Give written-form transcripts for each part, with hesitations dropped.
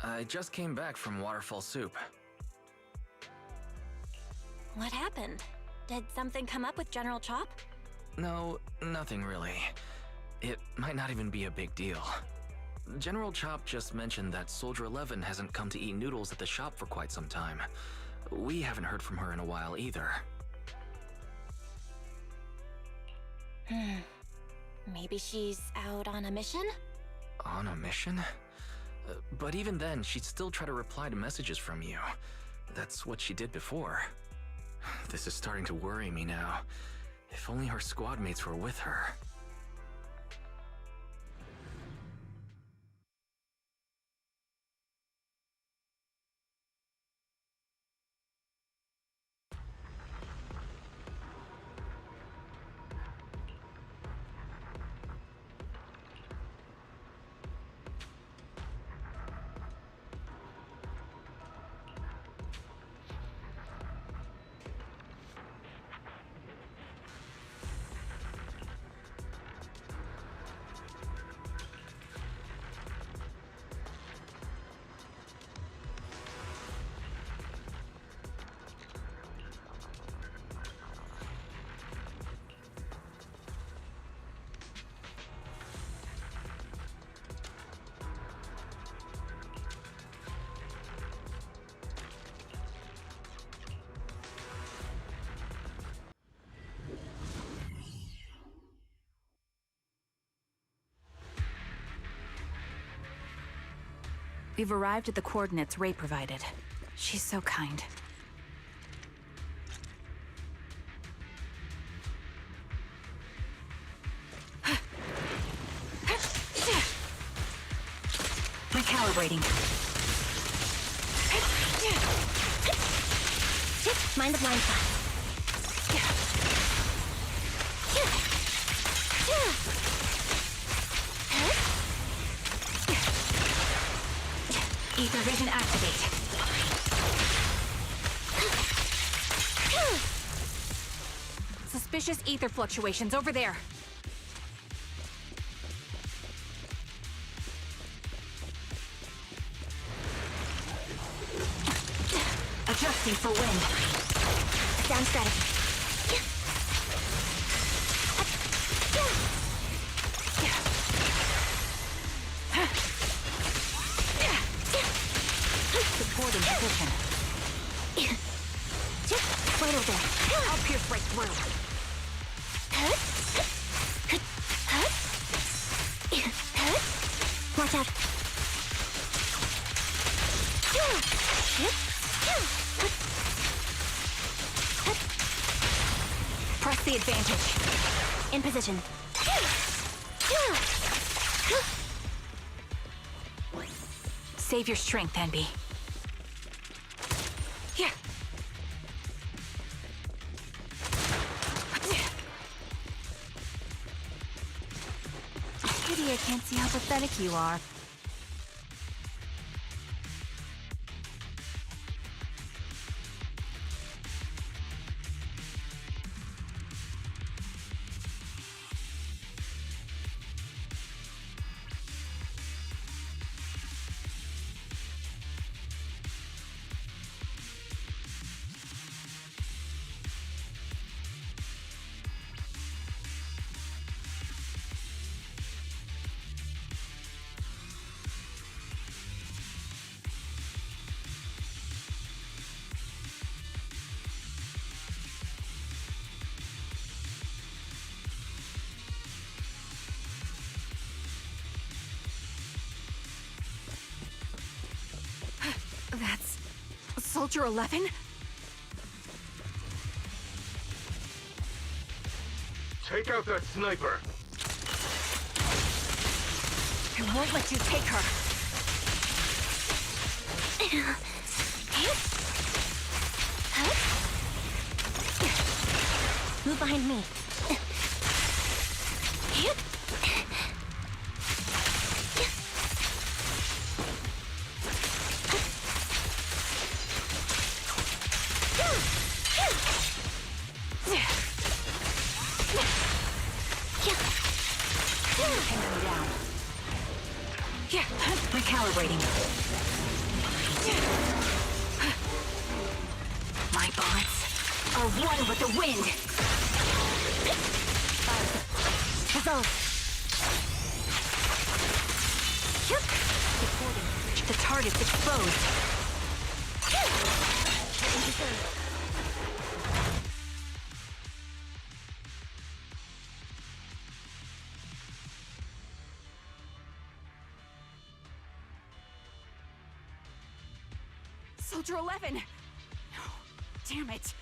I just came back from Waterfall Soup. What happened? Did something come up with General Chop? No, nothing really. It might not even be a big deal. General Chop just mentioned that Soldier 11 hasn't come to eat noodles at the shop for quite some time. We haven't heard from her in a while either. Maybe she's out on a mission? On a mission? But even then, she'd still try to reply to messages from you. That's what she did before. This is starting to worry me now. If only her squad mates were with her. We've arrived at the coordinates Ray provided. She's so kind. Recalibrating. Mind the blind spot. Ether vision activate. Suspicious ether fluctuations over there. Adjusting for wind. Sound strategy. Supporting position. Right over there. I'll pierce right through. Watch out. Press the advantage. In position. Save your strength, Anby. Pity I can't see how pathetic you are. That's... Soldier 11? Take out that sniper! I won't let you take her. Move behind me. Recalibrating. My bullets are one with the wind. Result. The target's exposed. Soldier 11! No, damn it.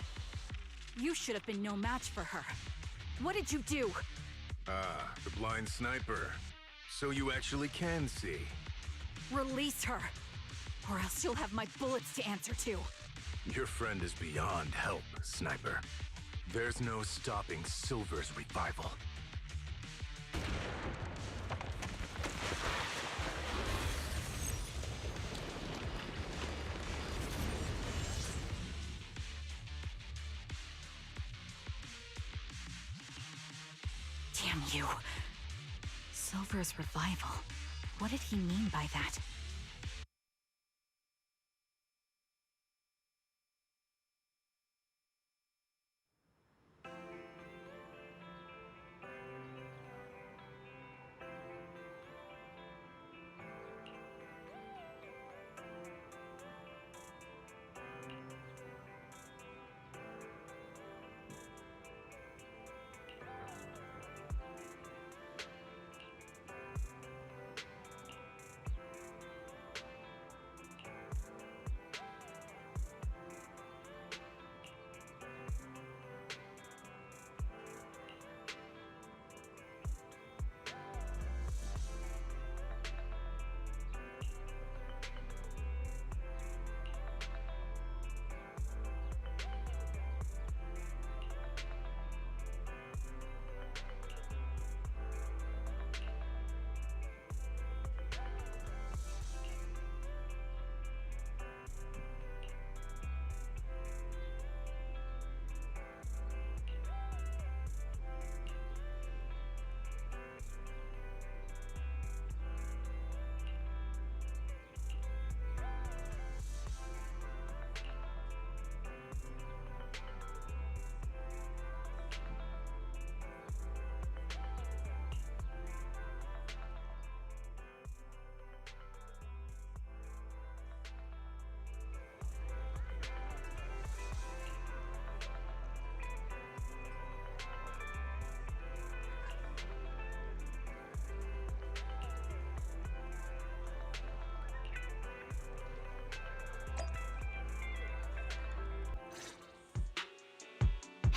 You should have been no match for her. What did you do? Ah, the blind sniper. So you actually can see. Release her, or else you'll have my bullets to answer to. Your friend is beyond help, Sniper. There's no stopping Silver's revival. Damn you. Silver's revival. What did he mean by that?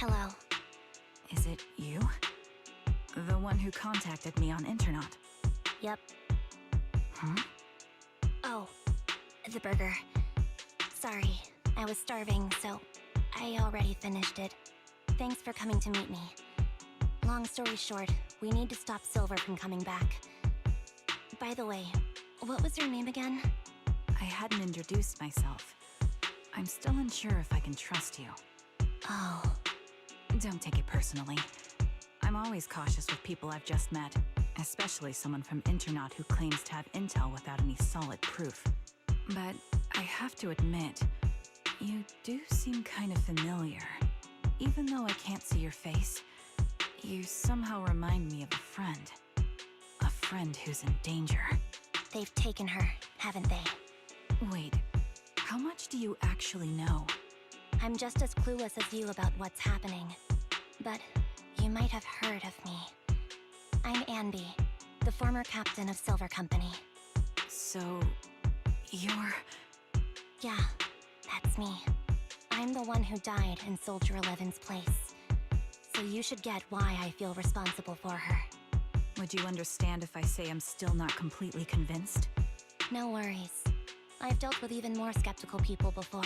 Hello. Is it you? The one who contacted me on Internet? Yep. Huh? Oh, the burger. Sorry, I was starving, so I already finished it. Thanks for coming to meet me. Long story short, we need to stop Silver from coming back. By the way, what was your name again? I hadn't introduced myself. I'm still unsure if I can trust you. Oh. Don't take it personally. I'm always cautious with people I've just met, especially someone from Internet who claims to have intel without any solid proof. But I have to admit, you do seem kind of familiar. Even though I can't see your face, you somehow remind me of a friend. A friend who's in danger. They've taken her, haven't they? Wait, how much do you actually know? I'm just as clueless as you about what's happening. But you might have heard of me. I'm Anby, the former captain of Silver Company. So, you're... Yeah, that's me. I'm the one who died in Soldier 11's place. So you should get why I feel responsible for her. Would you understand if I say I'm still not completely convinced? No worries. I've dealt with even more skeptical people before.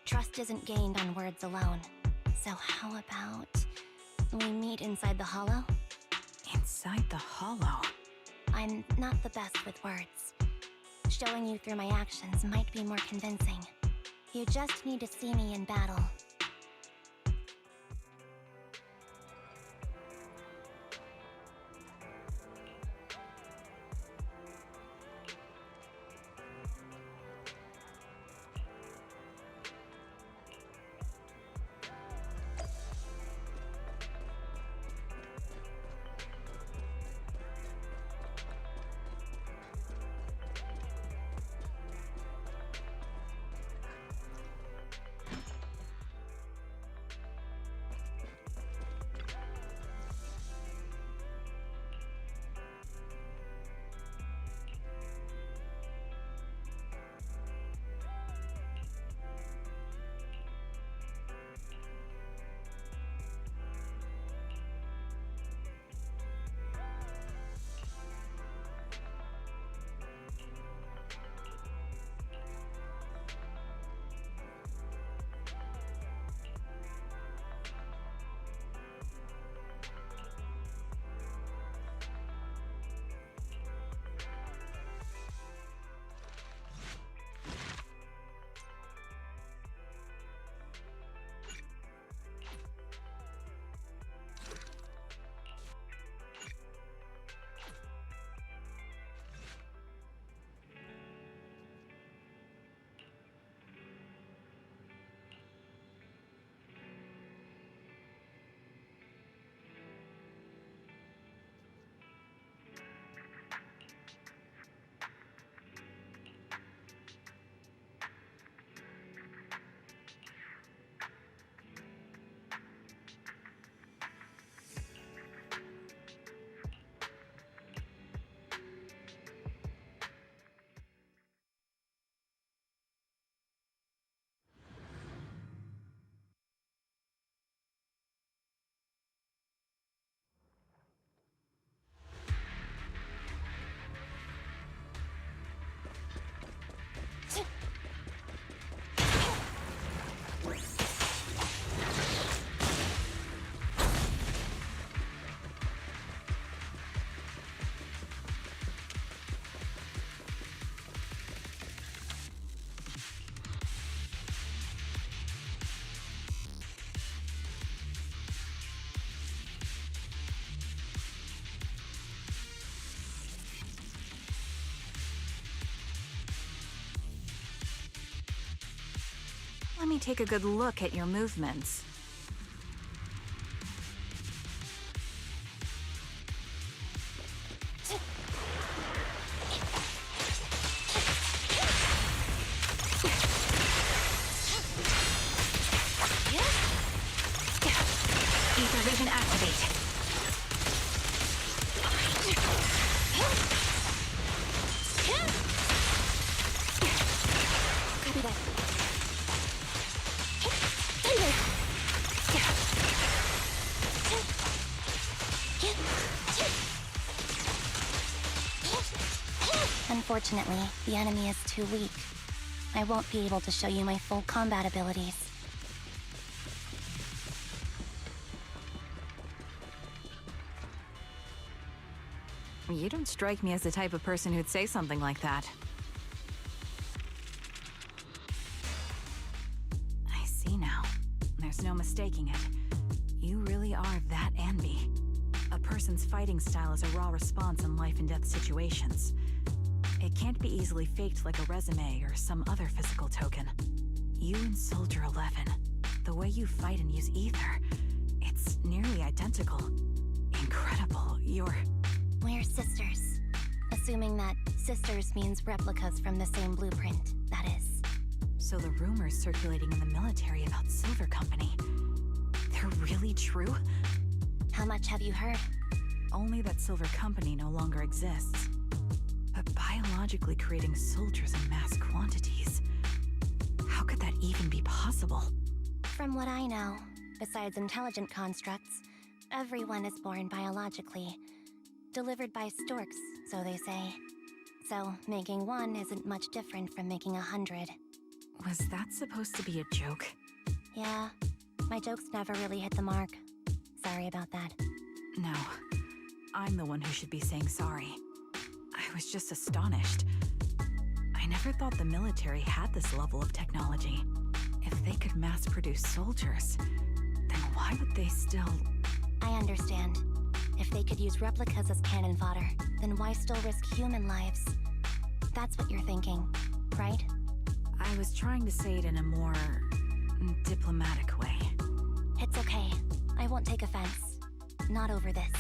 Trust isn't gained on words alone. So how about we meet inside the hollow? Inside the hollow? I'm not the best with words. Showing you through my actions might be more convincing. You just need to see me in battle. let me take a good look at your movements. Ether vision activate. Copy that. Unfortunately, the enemy is too weak. I won't be able to show you my full combat abilities. You don't strike me as the type of person who'd say something like that. I see now. There's no mistaking it. You really are that Anby. A person's fighting style is a raw response in life and death situations. It can't be easily faked like a resume or some other physical token. You and Soldier 11, the way you fight and use ether, it's nearly identical. Incredible. We're sisters. Assuming that sisters means replicas from the same blueprint, that is. So the rumors circulating in the military about Silver Company, they're really true? How much have you heard? Only that Silver Company no longer exists. But biologically creating soldiers in mass quantities, how could that even be possible? From what I know, besides intelligent constructs, everyone is born biologically. Delivered by storks, so they say. So, making one isn't much different from making 100. Was that supposed to be a joke? Yeah, my jokes never really hit the mark. Sorry about that. No, I'm the one who should be saying sorry. I was just astonished. I never thought the military had this level of technology. If they could mass produce soldiers, then why would they still... I understand. If they could use replicas as cannon fodder, then why still risk human lives? That's what you're thinking, right? I was trying to say it in a more... diplomatic way. It's okay. I won't take offense. Not over this.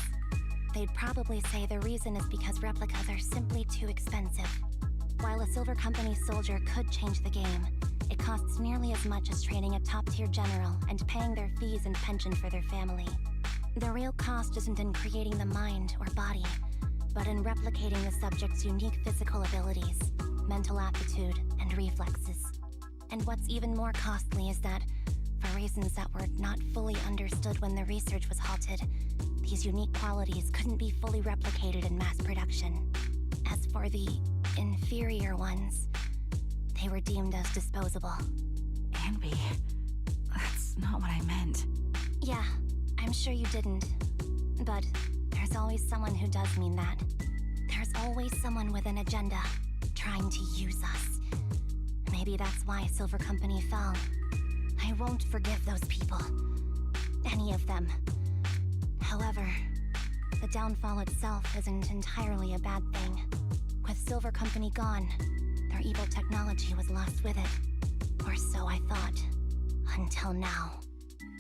They'd probably say the reason is because replicas are simply too expensive. While a Silver Company soldier could change the game, it costs nearly as much as training a top-tier general and paying their fees and pension for their family. The real cost isn't in creating the mind or body, but in replicating the subject's unique physical abilities, mental aptitude, and reflexes. And what's even more costly is that, for reasons that were not fully understood when the research was halted, these unique qualities couldn't be fully replicated in mass production. As for the inferior ones, they were deemed as disposable. Anby, that's not what I meant. Yeah, I'm sure you didn't. But there's always someone who does mean that. There's always someone with an agenda, trying to use us. Maybe that's why Silver Company fell. I won't forgive those people. Any of them. However, the downfall itself isn't entirely a bad thing. With Silver Company gone, their evil technology was lost with it. Or so I thought. Until now.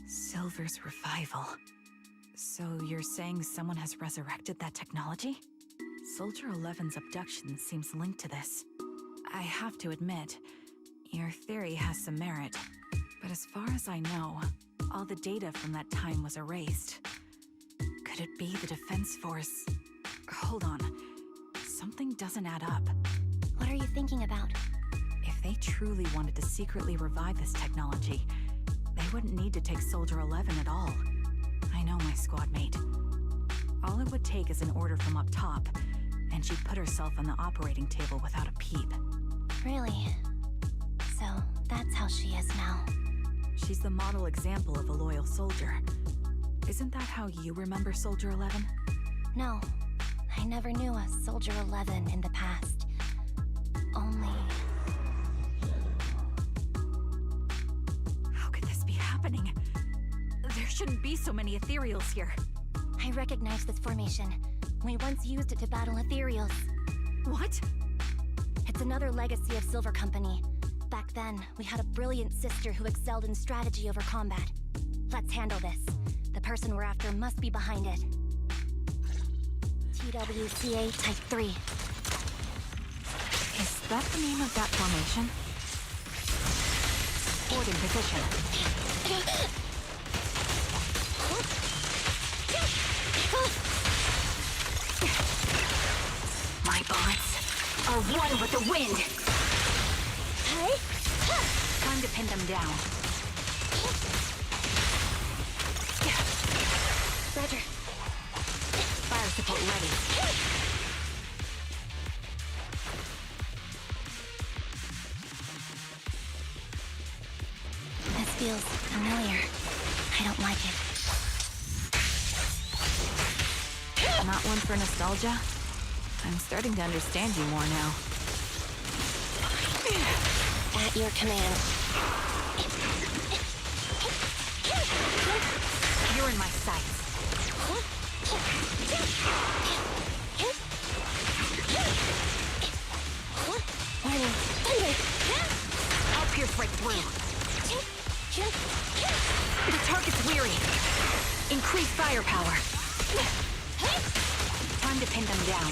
Silver's revival. So you're saying someone has resurrected that technology? Soldier 11's abduction seems linked to this. I have to admit, your theory has some merit. But as far as I know, all the data from that time was erased. Could it be the Defense Force? Hold on. Something doesn't add up. What are you thinking about? If they truly wanted to secretly revive this technology, they wouldn't need to take Soldier 11 at all. I know my squad mate. All it would take is an order from up top, and she'd put herself on the operating table without a peep. Really? So, that's how she is now. She's the model example of a loyal soldier. Isn't that how you remember Soldier 11? No, I never knew a Soldier 11 in the past. Only... How could this be happening? There shouldn't be so many ethereals here. I recognize this formation. We once used it to battle ethereals. What? It's another legacy of Silver Company. Back then, we had a brilliant sister who excelled in strategy over combat. Let's handle this. The person we're after must be behind it. TWCA Type 3. Is that the name of that formation? Ford in position. My bullets are one with the wind. Hey? Time to pin them down. Roger. Fire support ready. This feels familiar. I don't like it. Not one for nostalgia? I'm starting to understand you more now. At your command. You're in my sights. Warning. Thunder! I'll pierce right through. The target's weary. Increase firepower. Time to pin them down.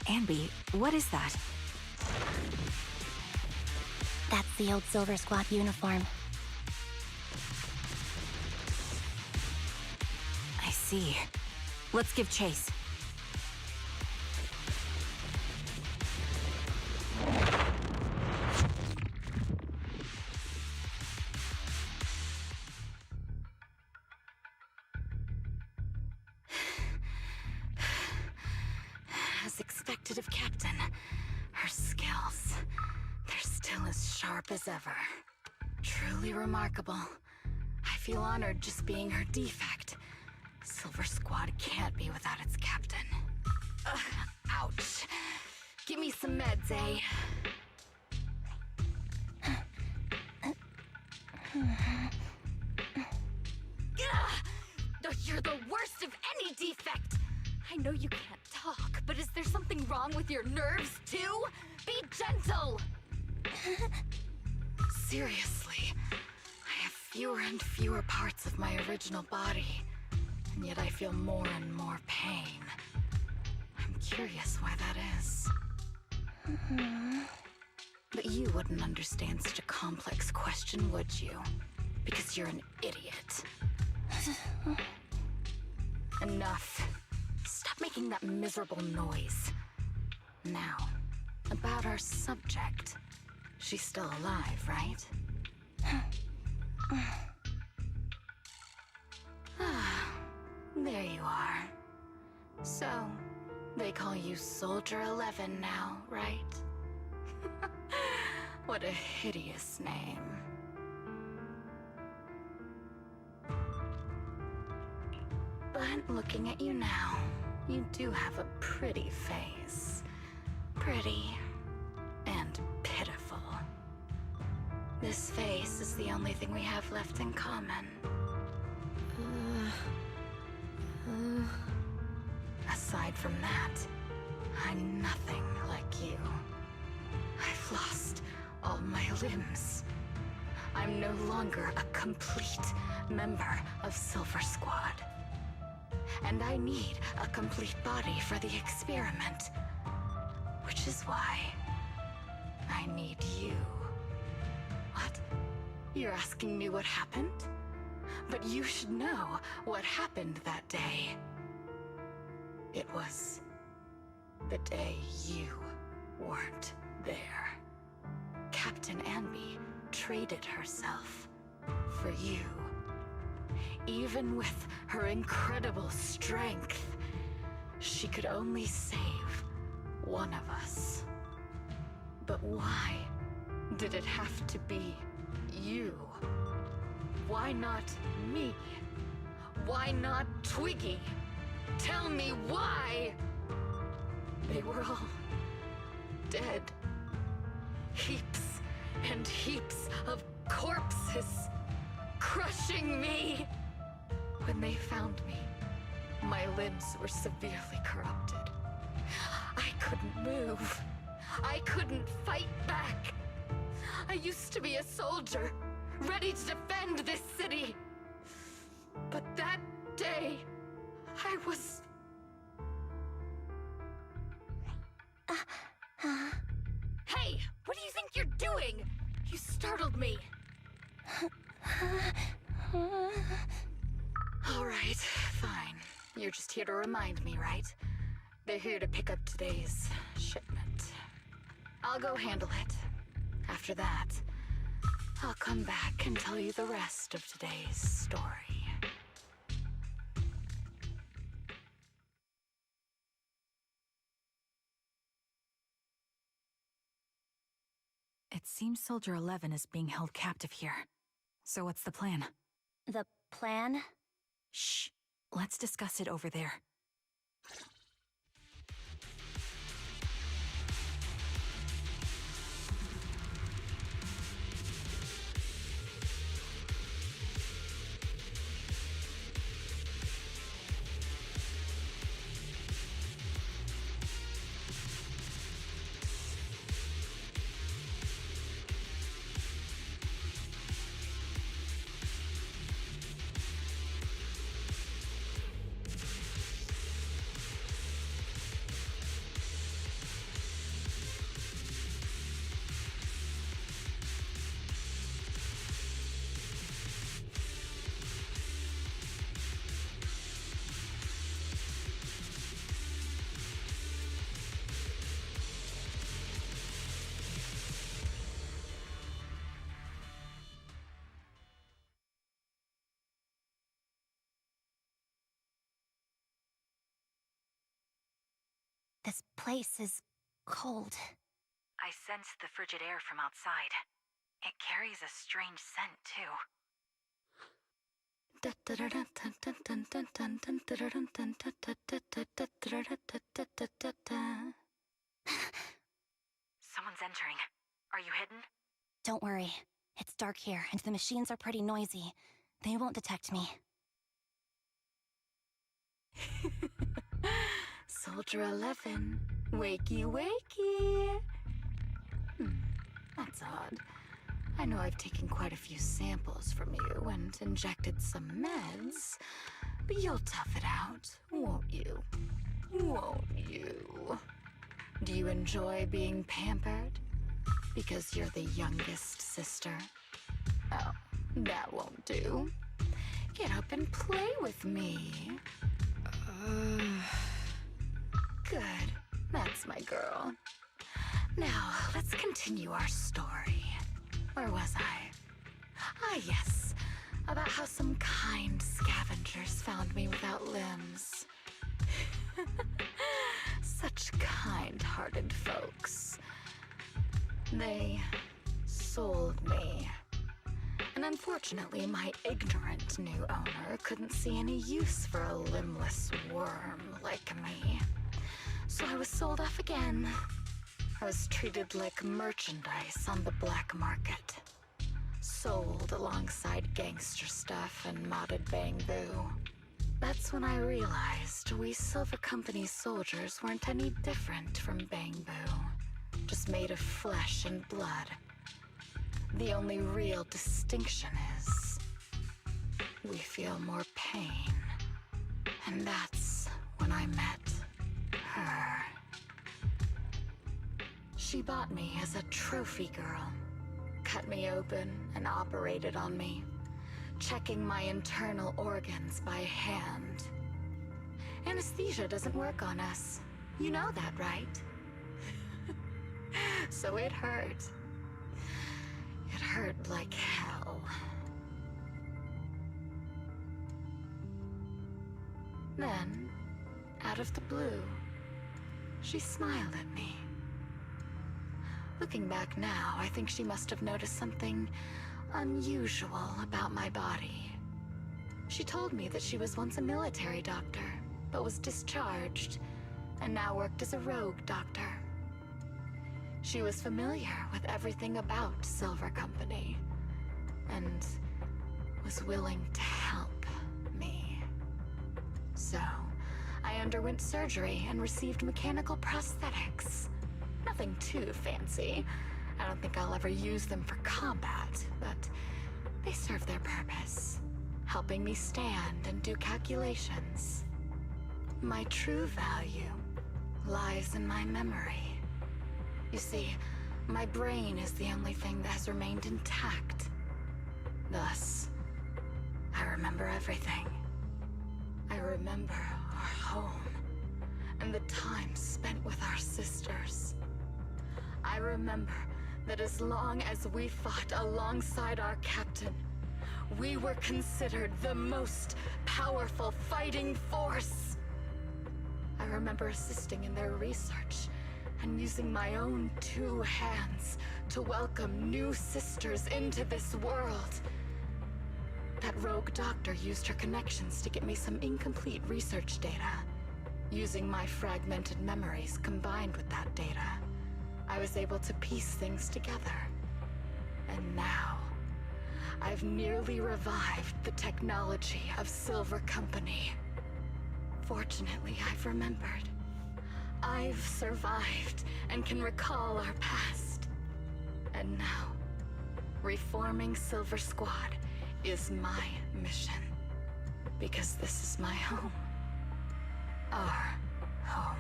Anby, what is that? That's the old Silver Squad uniform. I see. Let's give chase. As expected of Captain, her skills, they're still as sharp as ever. Truly remarkable. I feel honored just being her defect. Silver Squad can't be without its captain. Ouch. Give me some meds, eh? You're the worst of any defect! I know you can't talk, but is there something wrong with your nerves, too? Be gentle! Seriously, I have fewer and fewer parts of my original body, and yet I feel more and more pain. I'm curious why that is. But you wouldn't understand such a complex question, would you? Because you're an idiot. Enough. Stop making that miserable noise. Now, about our subject. She's still alive, right? There you are. So, they call you Soldier 11 now, right? What a hideous name. But looking at you now, you do have a pretty face. Pretty and pitiful. This face is the only thing we have left in common. Aside from that, I'm nothing like you. I've lost all my limbs. I'm no longer a complete member of Silver Squad. And I need a complete body for the experiment. Which is why I need you. What? You're asking me what happened? But you should know what happened that day. It was the day you weren't there. Captain Anby traded herself for you. Even with her incredible strength, she could only save one of us. But why did it have to be you? Why not me? Why not Twiggy? Tell me why! They were all dead. Heaps and heaps of corpses crushing me. When they found me, my limbs were severely corrupted. I couldn't move. I couldn't fight back. I used to be a soldier, ready to defend this city. But that day, I was... Hey, what do you think you're doing? You startled me. All right, fine. You're just here to remind me, right? They're here to pick up today's shipment. I'll go handle it. After that, I'll come back and tell you the rest of today's story. It seems Soldier 11 is being held captive here. So what's the plan? The plan? Shh. Let's discuss it over there. This place is cold. I sense the frigid air from outside. It carries a strange scent, too. Someone's entering. Are you hidden? Don't worry. It's dark here, and the machines are pretty noisy. They won't detect me. Soldier 11, wakey wakey. That's odd. I know I've taken quite a few samples from you and injected some meds, but you'll tough it out, won't you? Won't you? Do you enjoy being pampered? Because you're the youngest sister? Oh, that won't do. Get up and play with me. Good. That's my girl. Now, let's continue our story. Where was I? Ah, yes. About how some kind scavengers found me without limbs. Such kind-hearted folks. They sold me. And unfortunately, my ignorant new owner couldn't see any use for a limbless worm like me. So I was sold off again. I was treated like merchandise on the black market. Sold alongside gangster stuff and modded bamboo. That's when I realized we Silver Company soldiers weren't any different from bamboo. Just made of flesh and blood. The only real distinction is we feel more pain. And that's when I met her. She bought me as a trophy girl, cut me open and operated on me, checking my internal organs by hand. Anesthesia doesn't work on us. You know that, right? So it hurt. It hurt like hell. Then, out of the blue, she smiled at me. Looking back now, I think she must have noticed something unusual about my body. She told me that she was once a military doctor, but was discharged, and now worked as a rogue doctor. She was familiar with everything about Silver Company, and was willing to help me. So, I underwent surgery and received mechanical prosthetics. Nothing too fancy. I don't think I'll ever use them for combat, but they serve their purpose, helping me stand and do calculations. My true value lies in my memory. You see, my brain is the only thing that has remained intact. Thus, I remember everything. I remember our home, and the time spent with our sisters. I remember that as long as we fought alongside our captain, we were considered the most powerful fighting force. I remember assisting in their research and using my own 2 hands to welcome new sisters into this world. That rogue doctor used her connections to get me some incomplete research data. Using my fragmented memories combined with that data, I was able to piece things together. And now, I've nearly revived the technology of Silver Company. Fortunately, I've remembered. I've survived and can recall our past. And now, reforming Silver Squad is my mission. Because this is my home. Our home.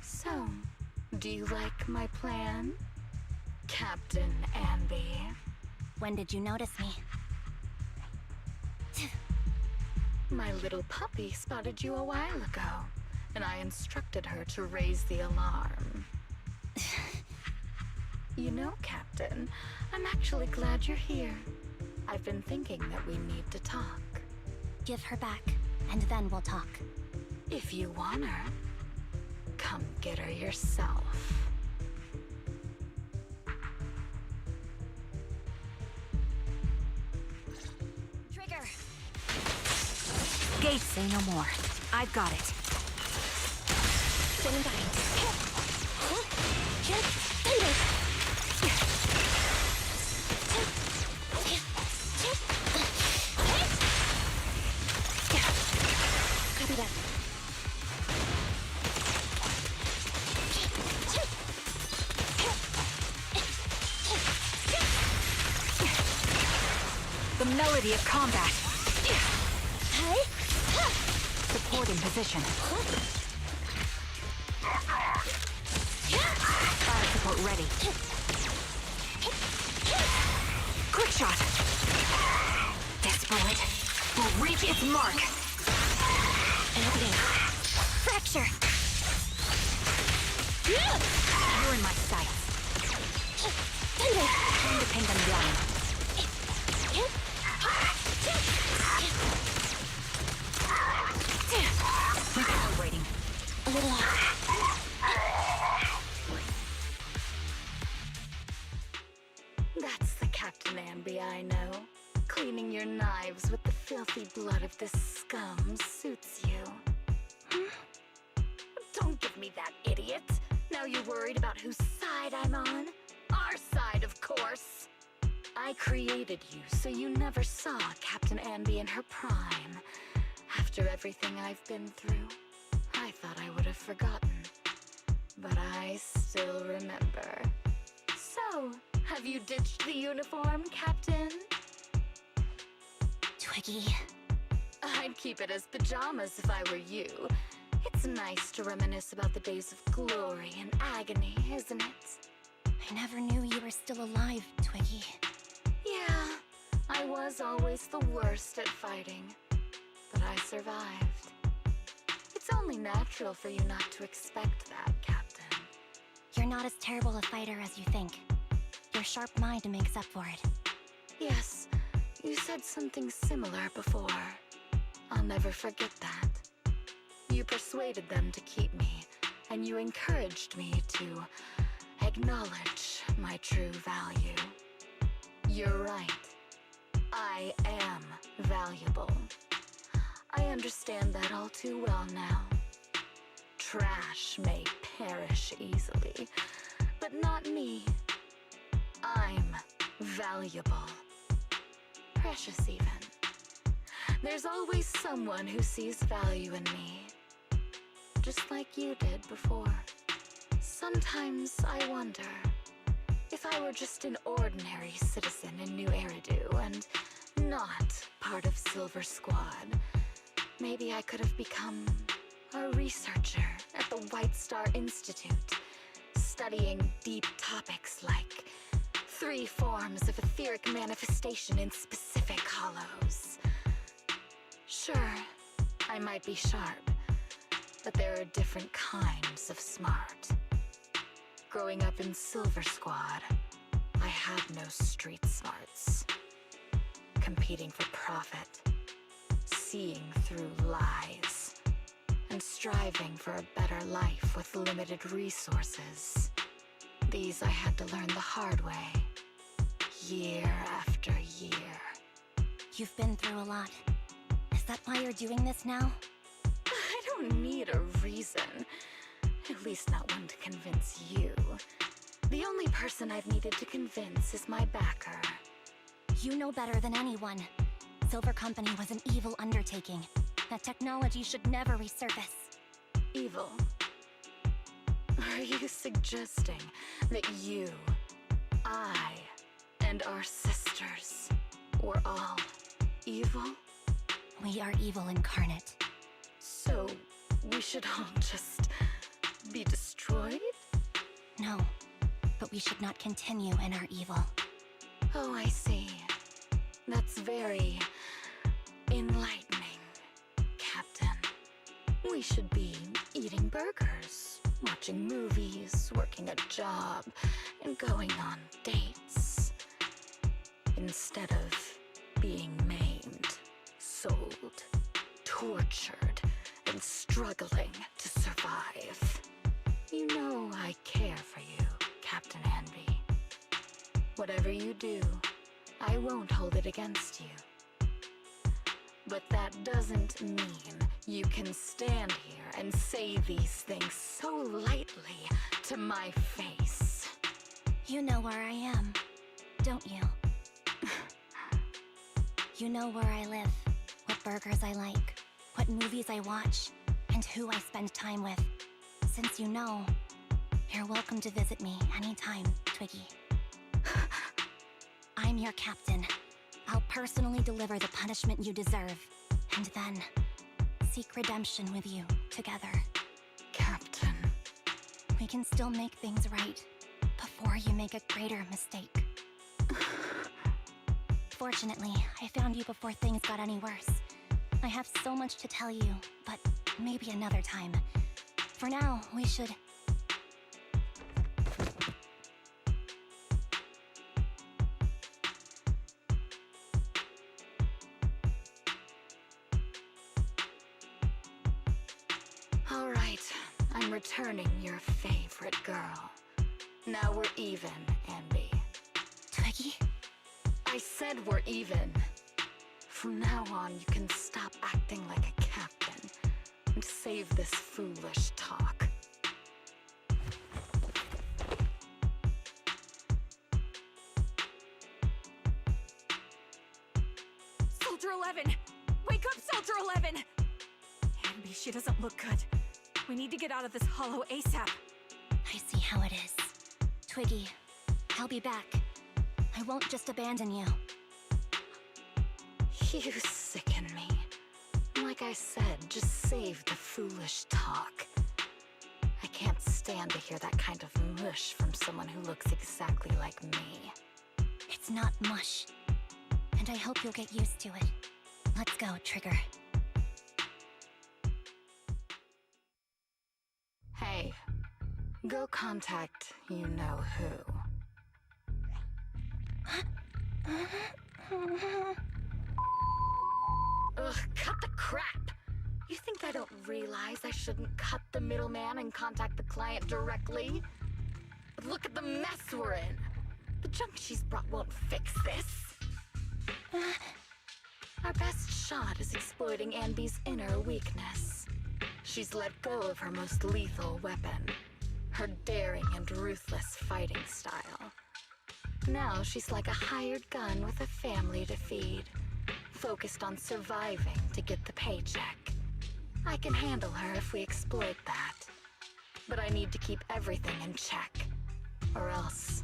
So, do you like my plan, Captain Anby? When did you notice me? My little puppy spotted you a while ago, and I instructed her to raise the alarm. You know, Captain, I'm actually glad you're here. I've been thinking that we need to talk. Give her back, and then we'll talk. If you want her, come get her yourself. Trigger! Gates say no more. I've got it. Standing by. Copy that. The melody of combat. Support in position. Fire support ready. Quick shot. This bullet will reach its mark. Fracture! You're in my sights. Time to pin them down. Recalibrating. A little off. That's the Captain Anby I know. Cleaning your knives with the filthy blood of this scum suits you. Don't give me that, idiot. Now you're worried about whose side I'm on? Our side, of course. I created you so you never saw Captain Anby in her prime. After everything I've been through, I thought I would have forgotten. But I still remember. So, have you ditched the uniform, Captain? Twiggy. I'd keep it as pajamas if I were you. It's nice to reminisce about the days of glory and agony, isn't it? I never knew you were still alive, Twiggy. Yeah, I was always the worst at fighting. But I survived. It's only natural for you not to expect that, Captain. You're not as terrible a fighter as you think. Your sharp mind makes up for it. Yes, you said something similar before. I'll never forget that. You persuaded them to keep me, and you encouraged me to acknowledge my true value. You're right. I am valuable. I understand that all too well now. Trash may perish easily. But not me. I'm valuable. Precious even. There's always someone who sees value in me. Just like you did before. Sometimes I wonder if I were just an ordinary citizen in New Eridu and not part of Silver Squad, maybe I could have become a researcher at the White Star Institute, studying deep topics like 3 forms of etheric manifestation in specific hollows. Sure, I might be sharp, but there are different kinds of smart. Growing up in Silver Squad, I had no street smarts. Competing for profit, seeing through lies, and striving for a better life with limited resources. These I had to learn the hard way, year after year. You've been through a lot. Is that why you're doing this now? I don't need a reason. At least not one to convince you. The only person I've needed to convince is my backer. You know better than anyone. Silver Company was an evil undertaking. That technology should never resurface. Evil? Are you suggesting that you, I, and our sisters were all evil? We are evil incarnate. So, we should all just be destroyed? No, but we should not continue in our evil. Oh, I see. That's very enlightening, Captain. We should be eating burgers, watching movies, working a job, and going on dates. Instead of being maimed, sold, tortured, and struggling to survive. You know I care for you, Captain Anby. Whatever you do, I won't hold it against you. But that doesn't mean you can stand here and say these things so lightly to my face. You know where I am, don't you? You know where I live, what burgers I like, what movies I watch, and who I spend time with. Since you know, you're welcome to visit me anytime, Twiggy. I'm your captain. I'll personally deliver the punishment you deserve, and then seek redemption with you together. Captain. We can still make things right before you make a greater mistake. Fortunately, I found you before things got any worse. I have so much to tell you, but maybe another time. For now, we should... All right, I'm returning your favorite girl. Now we're even, Anby. Twiggy? I said we're even. From now on, you can stop acting like a captain and save this foolish talk. Soldier 11! Wake up, Soldier 11! Anby, she doesn't look good. We need to get out of this hollow ASAP. I see how it is. Twiggy, I'll be back. I won't just abandon you. You sicken me. Like I said, just save the foolish talk. I can't stand to hear that kind of mush from someone who looks exactly like me. It's not mush. And I hope you'll get used to it. Let's go, Trigger. Hey, go contact you-know-who. Ugh, cut the crap! You think I don't realize I shouldn't cut the middleman and contact the client directly? But look at the mess we're in! The junk she's brought won't fix this! Our best shot is exploiting Anby's inner weakness. She's let go of her most lethal weapon, her daring and ruthless fighting style. Now she's like a hired gun with a family to feed, focused on surviving to get the paycheck. I can handle her if we exploit that. But I need to keep everything in check, or else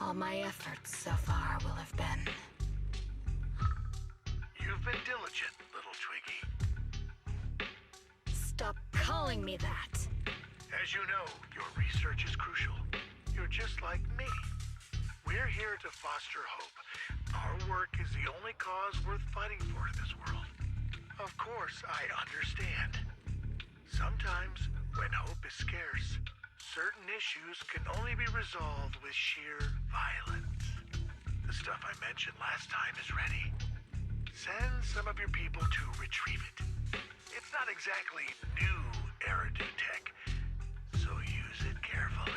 all my efforts so far will have been... You've been diligent, little Twiggy. Stop calling me that! As you know, your research is crucial. You're just like me. We're here to foster hope. Our work is the only cause worth fighting for in this world. Of course, I understand. Sometimes, when hope is scarce, certain issues can only be resolved with sheer violence. The stuff I mentioned last time is ready. Send some of your people to retrieve it. It's not exactly new Eridu tech, so use it carefully.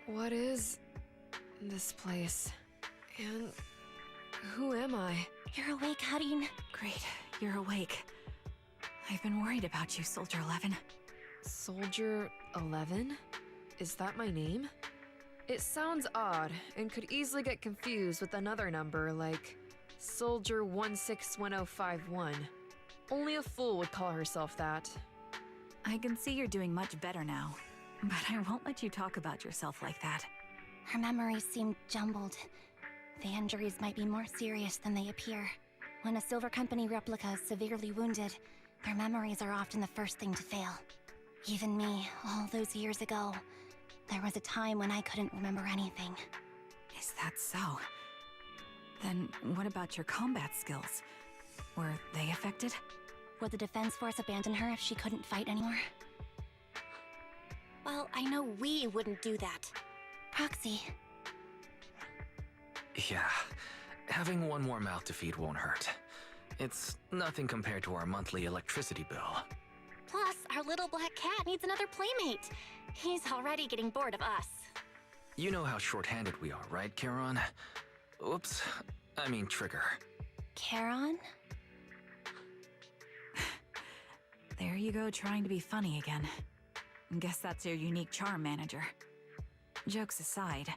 What is this place? And who am I? You're awake, Harin. Great, you're awake. I've been worried about you, Soldier 11. Soldier 11? Is that my name? It sounds odd and could easily get confused with another number like Soldier 161051. Only a fool would call herself that. I can see you're doing much better now, but I won't let you talk about yourself like that. Her memories seem jumbled. The injuries might be more serious than they appear. When a Silver Company replica is severely wounded, their memories are often the first thing to fail. Even me, all those years ago, there was a time when I couldn't remember anything. Is that so? Then what about your combat skills? Were they affected? Would the Defense Force abandon her if she couldn't fight anymore? Well, I know we wouldn't do that. Proxy. Yeah, having one more mouth to feed won't hurt. It's nothing compared to our monthly electricity bill. Plus, our little black cat needs another playmate. He's already getting bored of us. You know how short-handed we are, right, Charon? Oops, I mean Trigger. Charon? There you go, trying to be funny again. Guess that's your unique charm, manager. Jokes aside,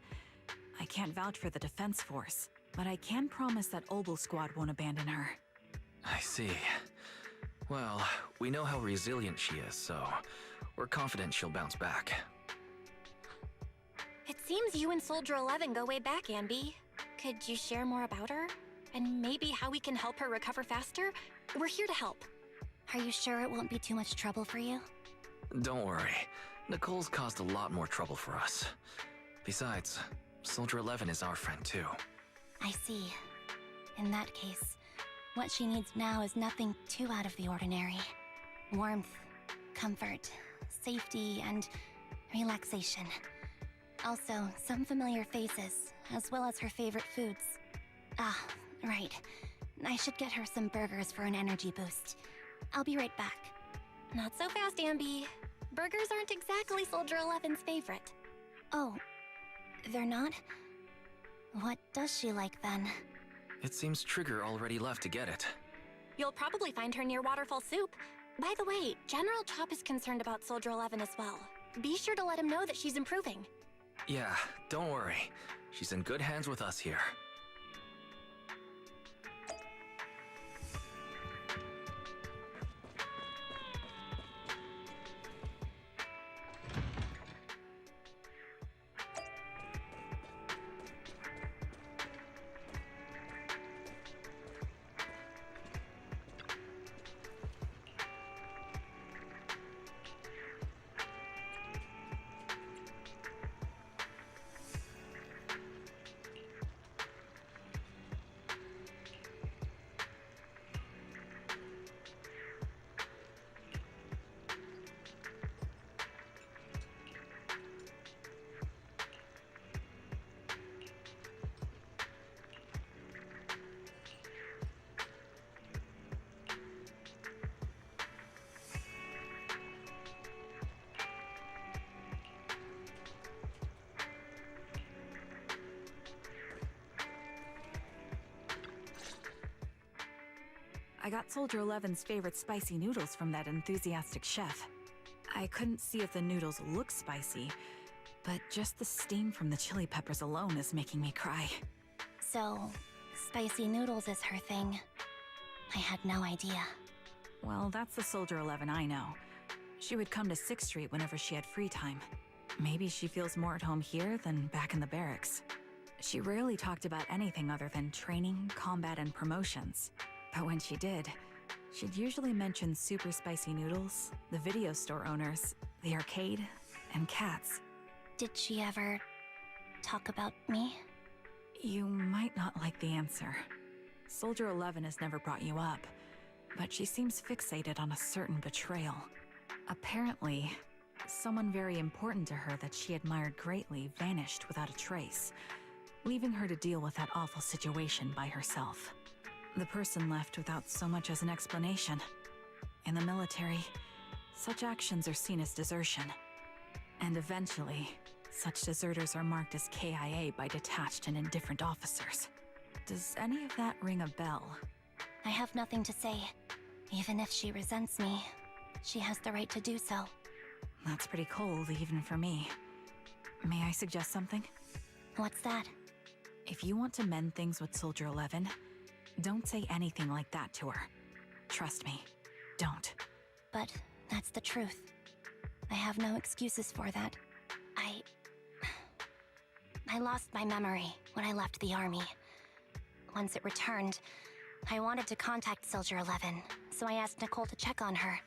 I can't vouch for the Defense Force, but I can promise that Obel Squad won't abandon her. I see. Well, we know how resilient she is, so we're confident she'll bounce back. It seems you and Soldier 11 go way back, Anby. Could you share more about her? And maybe how we can help her recover faster? We're here to help. Are you sure it won't be too much trouble for you? Don't worry. Nicole's caused a lot more trouble for us. Besides, Soldier 11 is our friend too. I see. In that case, what she needs now is nothing too out of the ordinary. Warmth, comfort, safety, and relaxation. Also, some familiar faces, as well as her favorite foods. Ah, right. I should get her some burgers for an energy boost. I'll be right back. Not so fast, Anby. Burgers aren't exactly Soldier 11's favorite. Oh, they're not? What does she like then? It seems Trigger already left to get it. You'll probably find her near Waterfall Soup. By the way, General Chop is concerned about Soldier 11 as well. Be sure to let him know that she's improving. Yeah, don't worry. She's in good hands with us here. I got Soldier 11's favorite spicy noodles from that enthusiastic chef. I couldn't see if the noodles look spicy, but just the steam from the chili peppers alone is making me cry. So, spicy noodles is her thing. I had no idea. Well, that's the Soldier 11 I know. She would come to 6th Street whenever she had free time. Maybe she feels more at home here than back in the barracks. She rarely talked about anything other than training, combat, and promotions. But when she did, she'd usually mention super spicy noodles, the video store owners, the arcade, and cats. Did she ever talk about me? You might not like the answer. Soldier 11 has never brought you up, but she seems fixated on a certain betrayal. Apparently, someone very important to her that she admired greatly vanished without a trace, leaving her to deal with that awful situation by herself. The person left without so much as an explanation. In the military, such actions are seen as desertion. And eventually, such deserters are marked as KIA by detached and indifferent officers. Does any of that ring a bell? I have nothing to say. Even if she resents me, she has the right to do so. That's pretty cold, even for me. May I suggest something? What's that? If you want to mend things with Soldier 11, don't say anything like that to her. Trust me, don't. But that's the truth. I have no excuses for that. I lost my memory when I left the army. Once it returned, I wanted to contact Soldier 11, so I asked Nicole to check on her.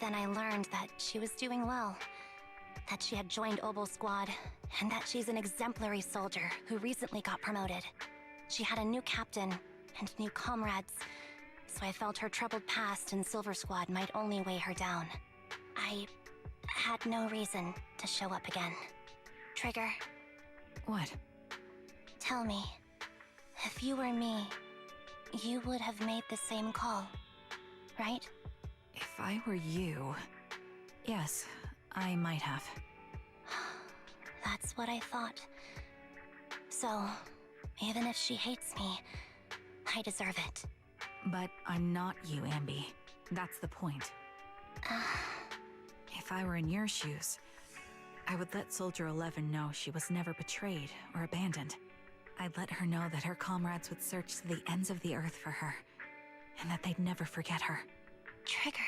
Then I learned that she was doing well, that she had joined Oboe Squad, and that she's an exemplary soldier who recently got promoted. She had a new captain and new comrades, so I felt her troubled past in Silver Squad might only weigh her down. I had no reason to show up again. Trigger, What? tell me, if you were me, you would have made the same call, right? If I were you... Yes, I might have. That's what I thought. So, even if she hates me, I deserve it. But I'm not you, Anby. That's the point. If I were in your shoes, I would let Soldier 11 know she was never betrayed or abandoned. I'd let her know that her comrades would search to the ends of the earth for her, and that they'd never forget her. Trigger,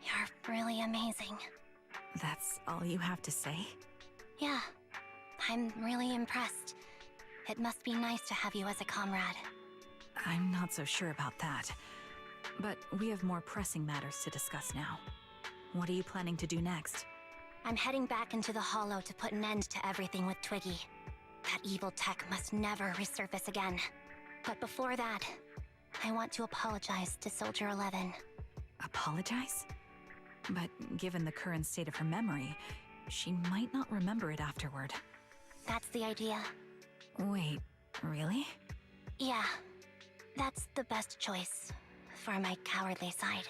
you're really amazing. That's all you have to say? Yeah, I'm really impressed. It must be nice to have you as a comrade. I'm not so sure about that. But we have more pressing matters to discuss now. What are you planning to do next? I'm heading back into the Hollow to put an end to everything with Twiggy. That evil tech must never resurface again. But before that, I want to apologize to Soldier 11. Apologize? But given the current state of her memory, she might not remember it afterward. That's the idea. Wait, really? Yeah, that's the best choice for my cowardly side.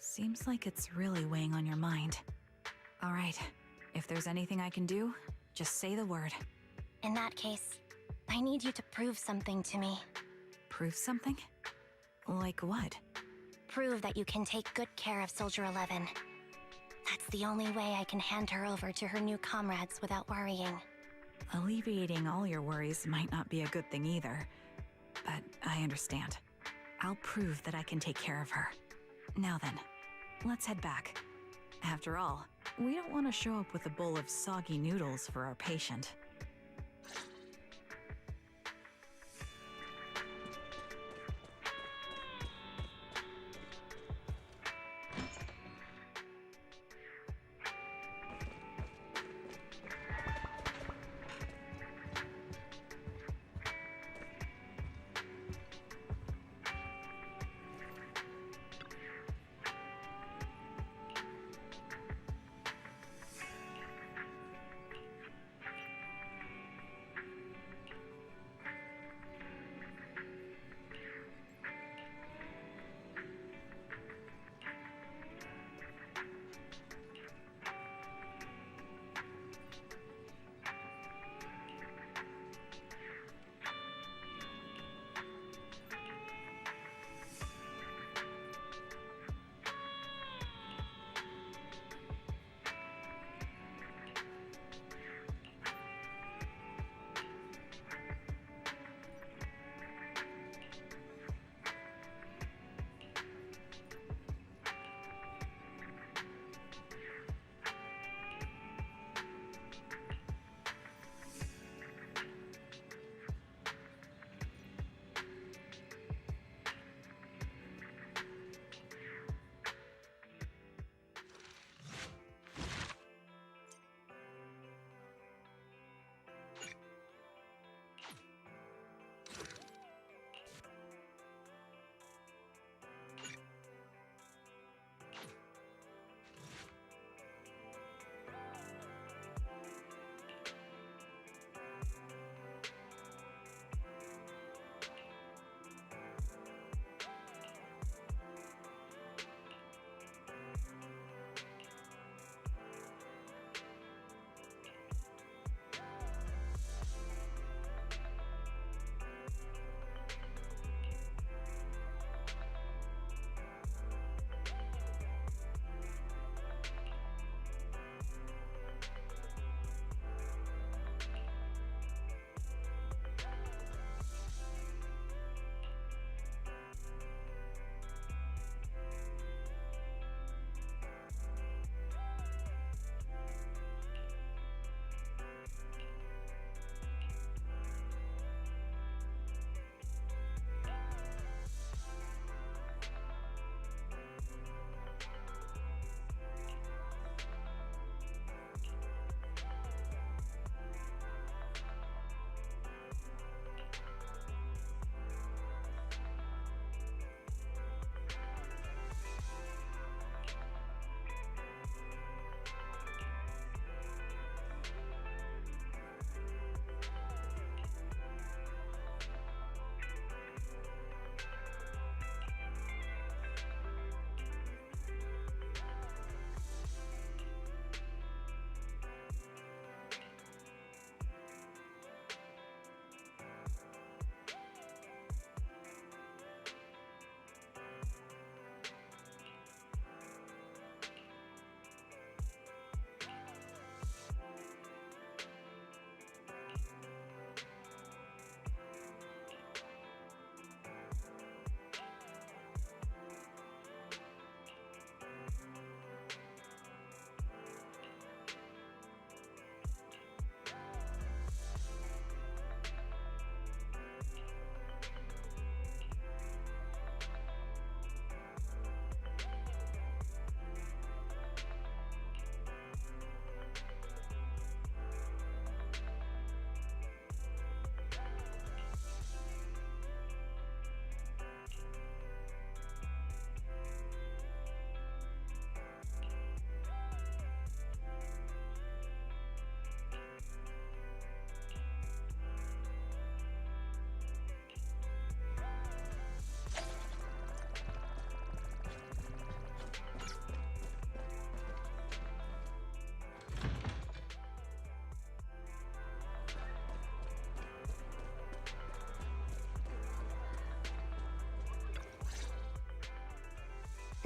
Seems like it's really weighing on your mind. All right, if there's anything I can do, just say the word. In that case, I need you to prove something to me. Prove something? Like what? Prove that you can take good care of Soldier 11. That's the only way I can hand her over to her new comrades without worrying. Alleviating all your worries might not be a good thing either, but I understand. I'll prove that I can take care of her. Now then, let's head back. After all, we don't want to show up with a bowl of soggy noodles for our patient.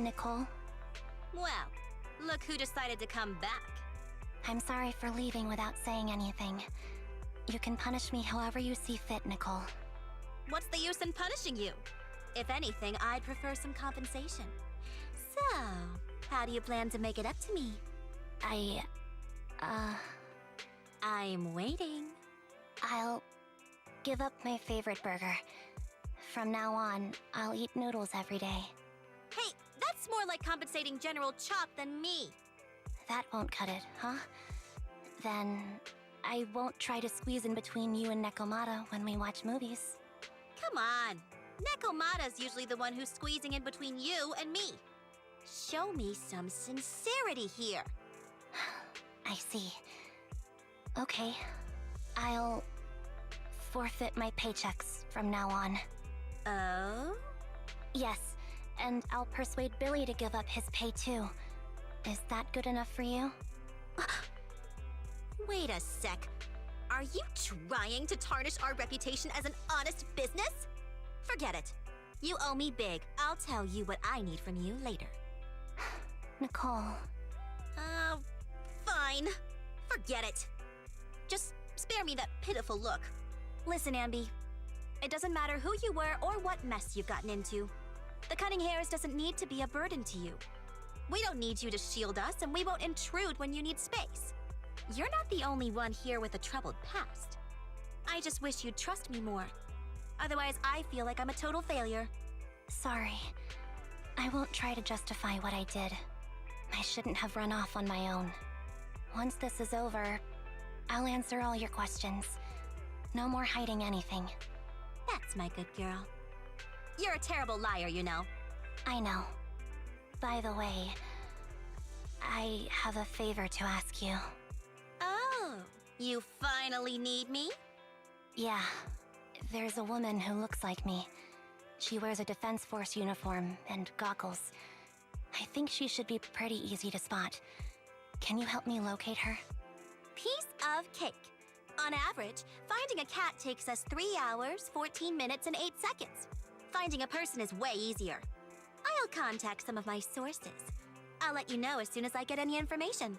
Nicole? Well, look who decided to come back. I'm sorry for leaving without saying anything. You can punish me however you see fit, Nicole. What's the use in punishing you? If anything, I'd prefer some compensation. So, how do you plan to make it up to me? I'm waiting. I'll give up my favorite burger. From now on, I'll eat noodles every day. Hey, that's more like compensating General Chop than me. That won't cut it, huh? Then I won't try to squeeze in between you and Nekomata when we watch movies. Come on. Nekomata's usually the one who's squeezing in between you and me. Show me some sincerity here. I see. Okay. I'll forfeit my paychecks from now on. Oh? Yes, and I'll persuade Billy to give up his pay too. Is that good enough for you? Wait a sec. Are you trying to tarnish our reputation as an honest business? Forget it. You owe me big. I'll tell you what I need from you later. Nicole. Fine. Forget it. Just spare me that pitiful look. Listen, Anby. It doesn't matter who you were or what mess you've gotten into. The cutting hairs doesn't need to be a burden to you. We don't need you to shield us, and we won't intrude when you need space. You're not the only one here with a troubled past. I just wish you'd trust me more. Otherwise, I feel like I'm a total failure. Sorry. I won't try to justify what I did. I shouldn't have run off on my own. Once this is over, I'll answer all your questions. No more hiding anything. That's my good girl. You're a terrible liar, you know. I know. By the way, I have a favor to ask you. Oh, you finally need me? Yeah. There's a woman who looks like me. She wears a Defense Force uniform and goggles. I think she should be pretty easy to spot. Can you help me locate her? Piece of cake. On average, finding a cat takes us 3 hours, 14 minutes, and 8 seconds. Finding a person is way easier. I'll contact some of my sources. I'll let you know as soon as I get any information.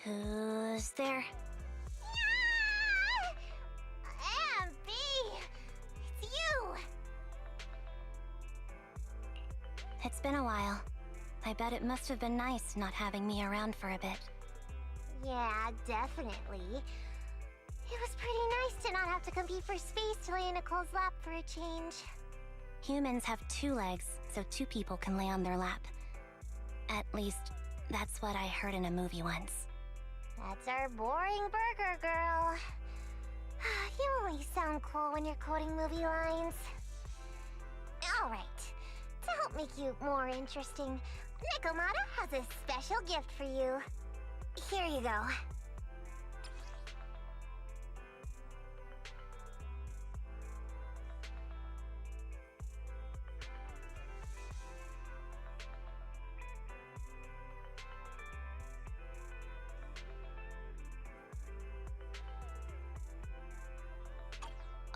Who's there? Anby! It's you! It's been a while. I bet it must have been nice not having me around for a bit. Yeah, definitely. It was pretty nice to not have to compete for space to lay in Nicole's lap for a change. Humans have 2 legs, so 2 people can lay on their lap. At least, that's what I heard in a movie once. That's our boring burger girl. You always sound cool when you're quoting movie lines. Alright, to help make you more interesting, Nekomata has a special gift for you. Here you go.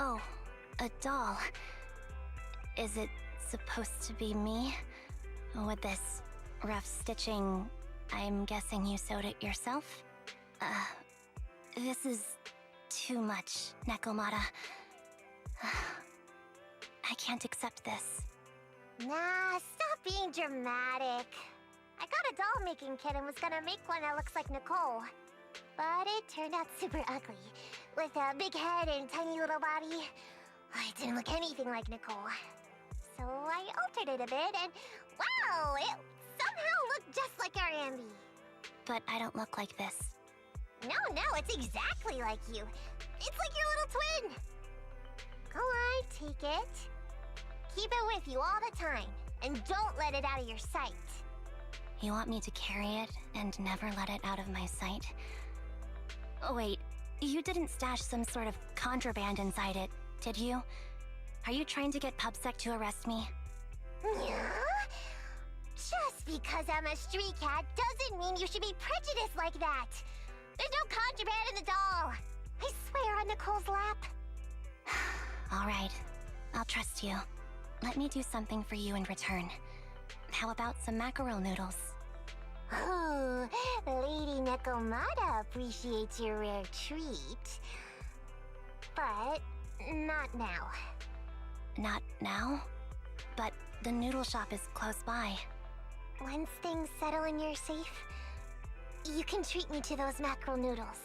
Oh, a doll. Is it supposed to be me? With this rough stitching, I'm guessing you sewed it yourself? This is too much, Nekomata. I can't accept this. Nah, stop being dramatic. I got a doll-making kit and was gonna make one that looks like Nicole. But it turned out super ugly, with a big head and tiny little body. It didn't look anything like Nicole. So I altered it a bit and, wow, it somehow looked just like our Anby. But I don't look like this. No, it's exactly like you. It's like your little twin. Go on, take it. Keep it with you all the time, and don't let it out of your sight. You want me to carry it and never let it out of my sight? Oh, wait, you didn't stash some sort of contraband inside it, did you? Are you trying to get PubSec to arrest me? Yeah? Just because I'm a street cat doesn't mean you should be prejudiced like that. There's no contraband in the doll. I swear on Nicole's lap. All right, I'll trust you. Let me do something for you in return. How about some mackerel noodles? Oh, Lady Nekomata appreciates your rare treat. But not now. Not now? But the noodle shop is close by. Once things settle and you're safe, you can treat me to those mackerel noodles.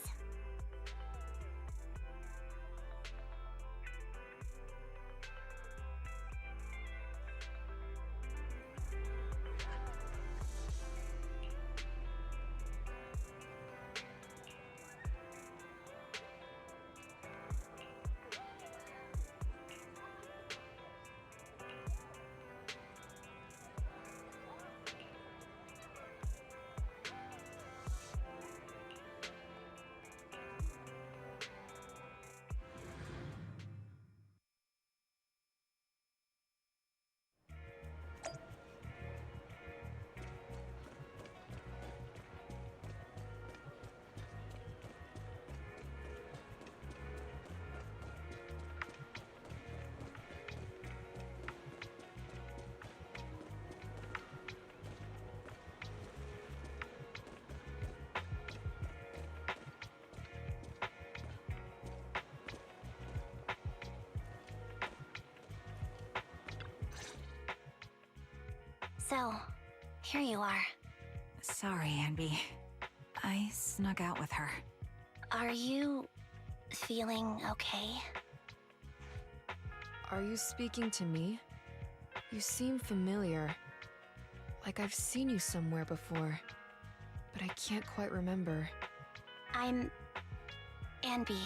So, here you are. Sorry, Anby. I snuck out with her. Are you feeling okay? Are you speaking to me? You seem familiar. Like I've seen you somewhere before, but I can't quite remember. I'm Anby.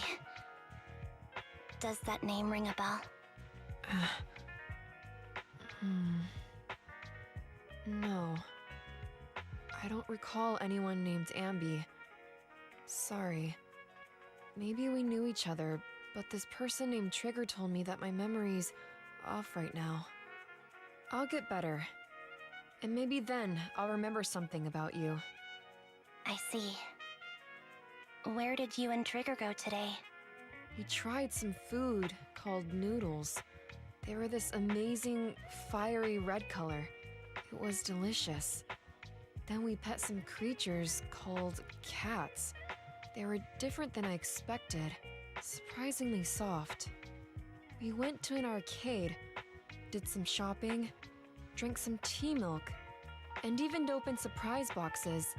Does that name ring a bell? No. I don't recall anyone named Anby. Sorry. Maybe we knew each other, but this person named Trigger told me that my memory's off right now. I'll get better. And maybe then I'll remember something about you. I see. Where did you and Trigger go today? We tried some food called noodles. They were this amazing, fiery red color. It was delicious. Then we pet some creatures called cats. They were different than I expected, surprisingly soft. We went to an arcade, did some shopping, drank some tea milk, and even opened surprise boxes.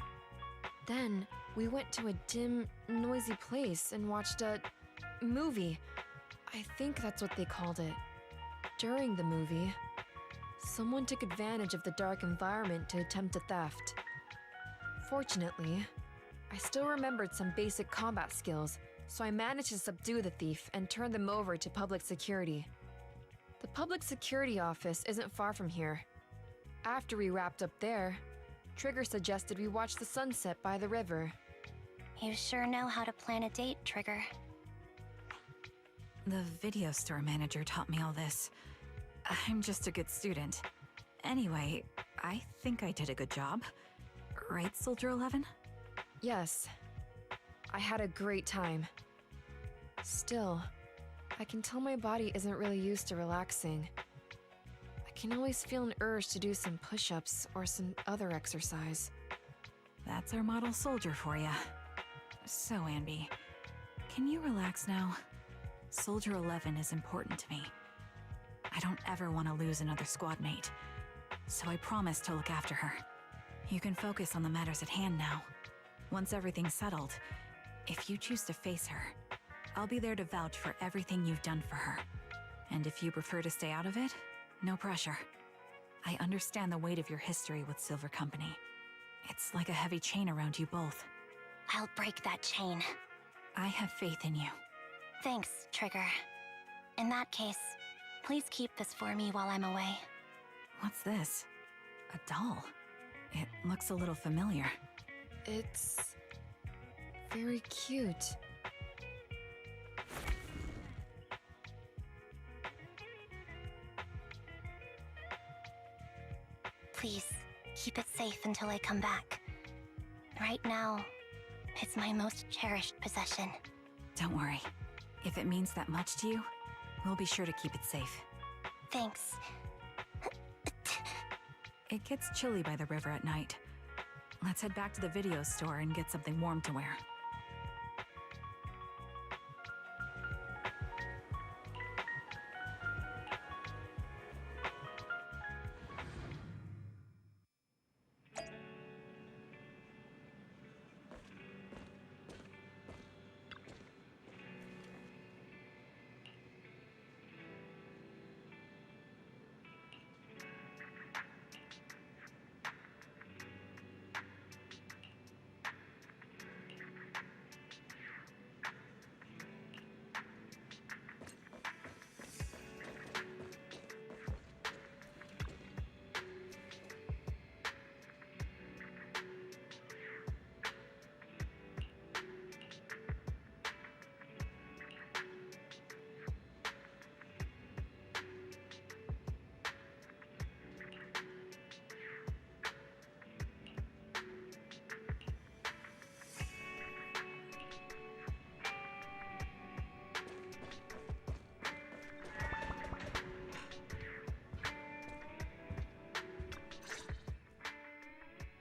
Then we went to a dim, noisy place and watched a movie. I think that's what they called it. During the movie, someone took advantage of the dark environment to attempt a theft. Fortunately, I still remembered some basic combat skills, so I managed to subdue the thief and turn them over to public security. The public security office isn't far from here. After we wrapped up there, Trigger suggested we watch the sunset by the river. You sure know how to plan a date, Trigger. The video store manager taught me all this. I'm just a good student. Anyway, I think I did a good job. Right, Soldier 11? Yes, I had a great time. Still, I can tell my body isn't really used to relaxing. I can always feel an urge to do some push-ups or some other exercise. That's our model soldier for ya. So, Anby, can you relax now? Soldier 11 is important to me. I don't ever want to lose another squad mate, so I promise to look after her. You can focus on the matters at hand now. Once everything's settled, if you choose to face her, I'll be there to vouch for everything you've done for her. And if you prefer to stay out of it, no pressure. I understand the weight of your history with Silver Company. It's like a heavy chain around you both. I'll break that chain. I have faith in you. Thanks, Trigger. In that case, please keep this for me while I'm away. What's this? A doll? It looks a little familiar. It's very cute. Please, keep it safe until I come back. Right now, it's my most cherished possession. Don't worry. If it means that much to you, we'll be sure to keep it safe. Thanks. It gets chilly by the river at night. Let's head back to the video store and get something warm to wear.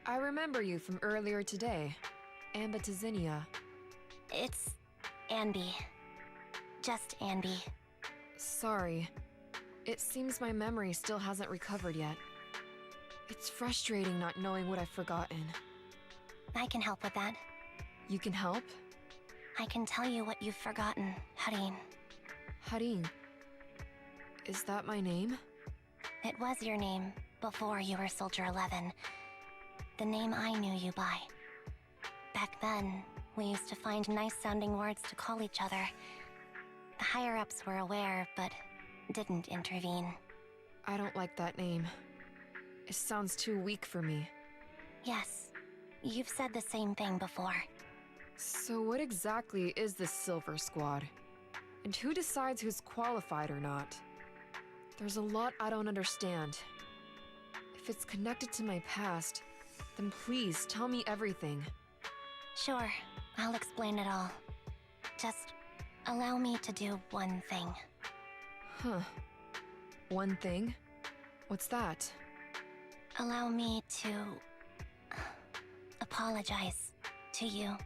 I remember you from earlier today. Ambatizinia. It's Anby. Just Anby. Sorry. It seems my memory still hasn't recovered yet. It's frustrating not knowing what I've forgotten. I can help with that. You can help? I can tell you what you've forgotten, Harin. Harin. Is that my name? It was your name before you were Soldier 11. The name I knew you by. Back then, we used to find nice-sounding words to call each other. The higher-ups were aware, but didn't intervene. I don't like that name. It sounds too weak for me. Yes, you've said the same thing before. So what exactly is this Silver Squad? And who decides who's qualified or not? There's a lot I don't understand. If it's connected to my past, then please tell me everything. Sure, I'll explain it all. Just allow me to do one thing. Huh. One thing? What's that? Allow me to apologize to you.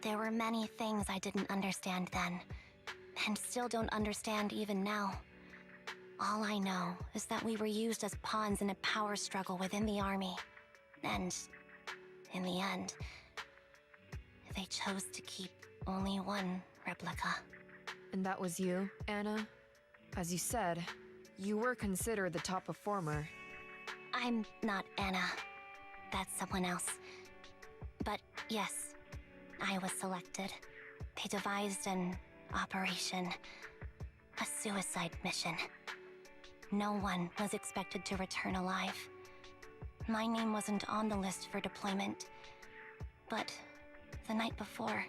There were many things I didn't understand then, and still don't understand even now. All I know is that we were used as pawns in a power struggle within the army. And in the end, they chose to keep only one replica. And that was you, Anna? As you said, you were considered the top performer. I'm not Anna. That's someone else. But yes, I was selected. They devised an operation, a suicide mission. No one was expected to return alive. My name wasn't on the list for deployment. But the night before,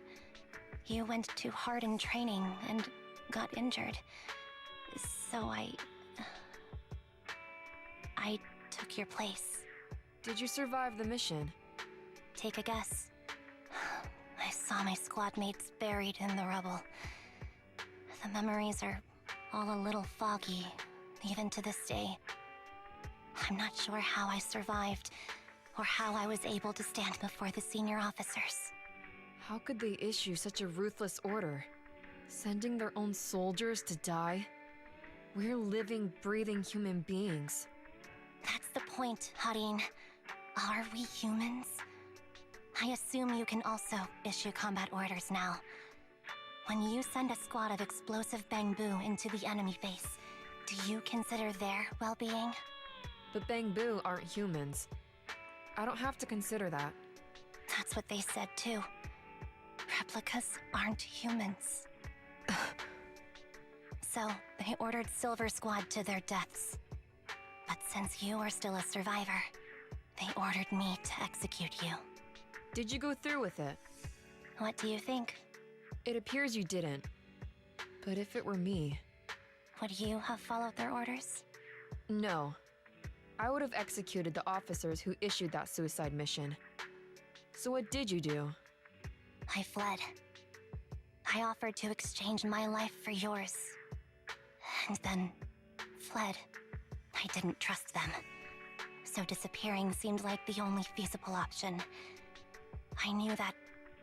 you went too hard in training and got injured. So I took your place. Did you survive the mission? Take a guess. I saw my squad mates buried in the rubble. The memories are all a little foggy, even to this day. I'm not sure how I survived, or how I was able to stand before the senior officers. How could they issue such a ruthless order? Sending their own soldiers to die? We're living, breathing human beings. That's the point, Harin. Are we humans? I assume you can also issue combat orders now. When you send a squad of explosive bamboo into the enemy base, do you consider their well-being? But bamboo aren't humans. I don't have to consider that. That's what they said too. Replicas aren't humans. So, they ordered Silver Squad to their deaths. But since you are still a survivor, they ordered me to execute you. Did you go through with it? What do you think? It appears you didn't. But if it were me... Would you have followed their orders? No. I would have executed the officers who issued that suicide mission. So what did you do? I fled. I offered to exchange my life for yours. And then fled. I didn't trust them. So disappearing seemed like the only feasible option. I knew that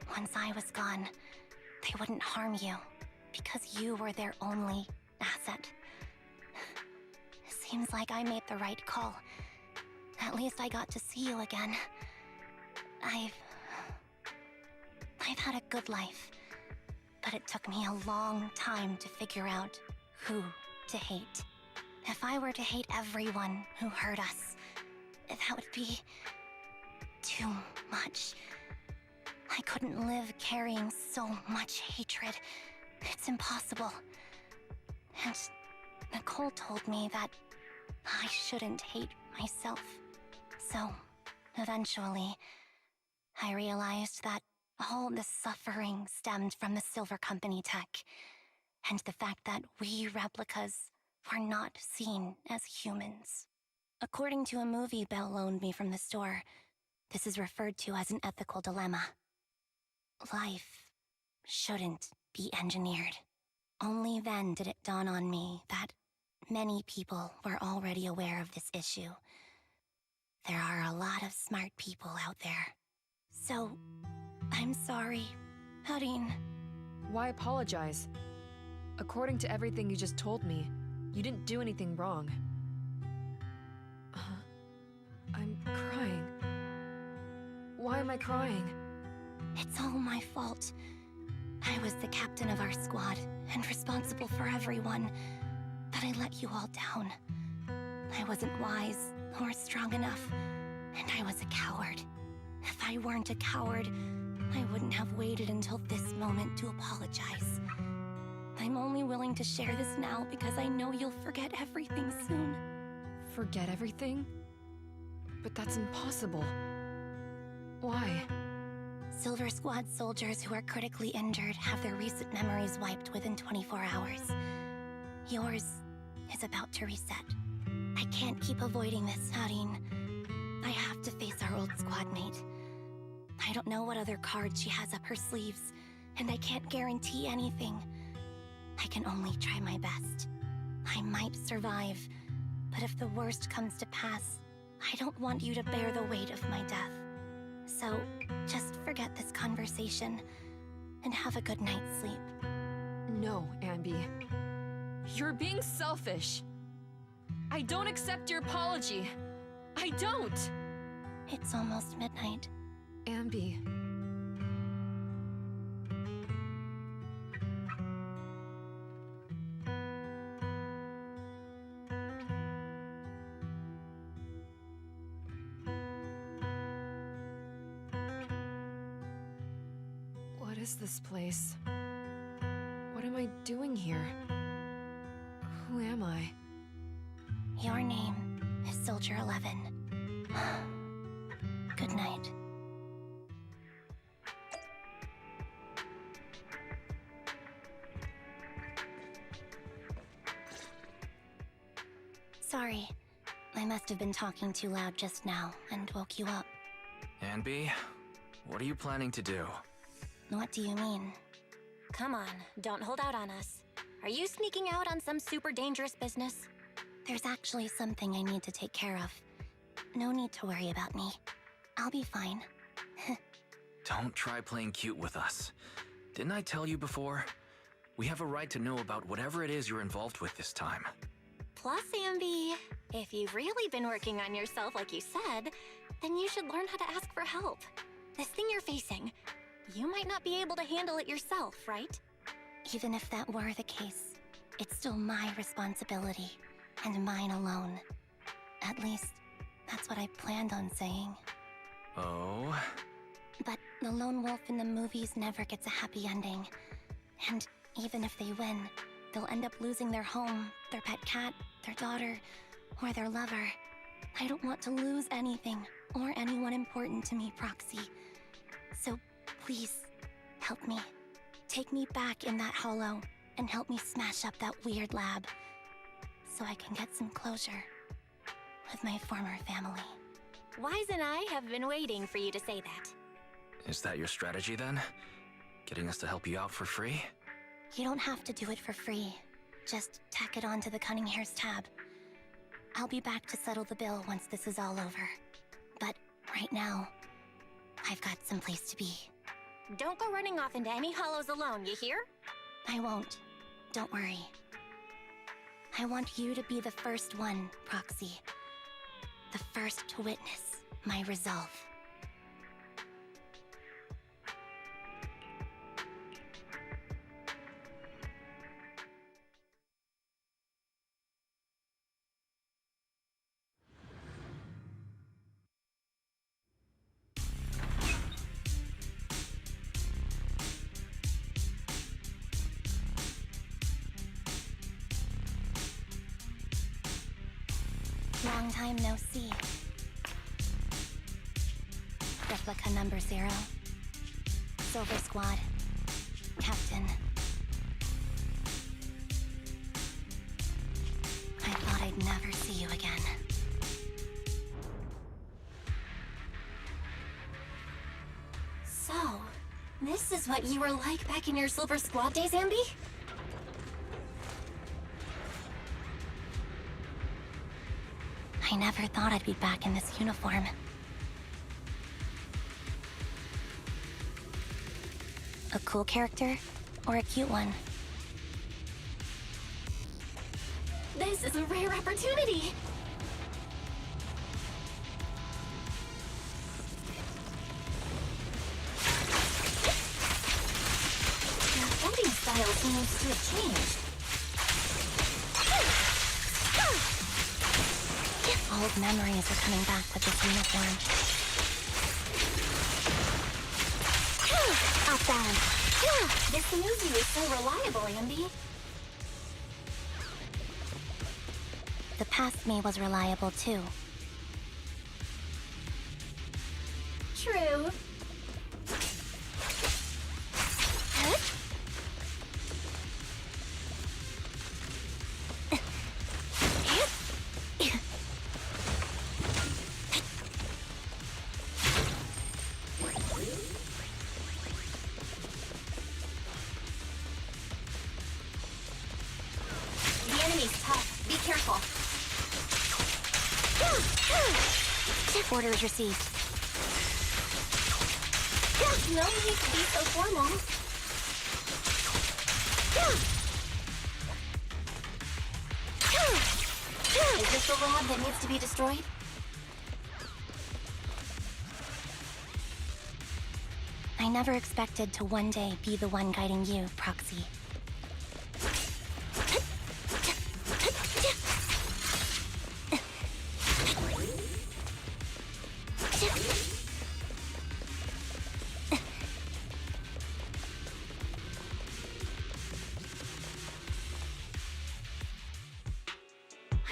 once I was gone, they wouldn't harm you, because you were their only asset. Seems like I made the right call. At least I got to see you again. I've had a good life, but it took me a long time to figure out who to hate. If I were to hate everyone who hurt us, that would be too much. I couldn't live carrying so much hatred. It's impossible. And Nicole told me that I shouldn't hate myself. So, eventually, I realized that all the suffering stemmed from the Silver Company tech, and the fact that we replicas were not seen as humans. According to a movie Belle loaned me from the store, this is referred to as an ethical dilemma. Life shouldn't be engineered. Only then did it dawn on me that many people were already aware of this issue. There are a lot of smart people out there. So, I'm sorry, Harin. Why apologize? According to everything you just told me, you didn't do anything wrong. I'm crying. Why am I crying? It's all my fault. I was the captain of our squad and responsible for everyone, but I let you all down. I wasn't wise or strong enough, and I was a coward. If I weren't a coward, I wouldn't have waited until this moment to apologize. I'm only willing to share this now because I know you'll forget everything soon. Forget everything? But that's impossible. Why? Silver Squad soldiers who are critically injured have their recent memories wiped within 24 hours. Yours is about to reset. I can't keep avoiding this, Harin. I have to face our old squad mate. I don't know what other cards she has up her sleeves, and I can't guarantee anything. I can only try my best. I might survive, but if the worst comes to pass, I don't want you to bear the weight of my death. So, just forget this conversation, and have a good night's sleep. No, Anby. You're being selfish. I don't accept your apology. I don't! It's almost midnight. Anby. What is this place? What am I doing here? Who am I? Your name is Soldier 11. Good night. Sorry. I must have been talking too loud just now and woke you up. Anby, What are you planning to do? What do you mean? Come on, don't hold out on us. Are you sneaking out on some super dangerous business? There's actually something I need to take care of. No need to worry about me. I'll be fine. Don't try playing cute with us. Didn't I tell you before? We have a right to know about whatever it is you're involved with this time. Plus, Anby, if you've really been working on yourself like you said, then you should learn how to ask for help. This thing you're facing, you might not be able to handle it yourself, right? Even if that were the case, it's still my responsibility, and mine alone. At least, that's what I planned on saying. Oh? But the lone wolf in the movies never gets a happy ending. And even if they win, they'll end up losing their home, their pet cat, their daughter, or their lover. I don't want to lose anything, or anyone important to me, Proxy. So please, help me. Take me back in that hollow, and help me smash up that weird lab, so I can get some closure with my former family. Wise and I have been waiting for you to say that. Is that your strategy then? Getting us to help you out for free? You don't have to do it for free. Just tack it onto the Cunning Hair's tab. I'll be back to settle the bill once this is all over. But right now, I've got someplace to be. Don't go running off into any hollows alone, you hear? I won't. Don't worry. I want you to be the first one, Proxy. The first to witness my resolve. Long time no see. Replica number 0. Silver Squad. Captain. I thought I'd never see you again. So, this is what you were like back in your Silver Squad days, Anby? I never thought I'd be back in this uniform. A cool character or a cute one? This is a rare opportunity! Your fighting style seems to have changed. Old memories are coming back with this uniform. Off balance. This movie is so reliable, Anby. The past me was reliable too. True. Orders received. No need to be so formal. Is this the lab that needs to be destroyed? I never expected to one day be the one guiding you, Proxy.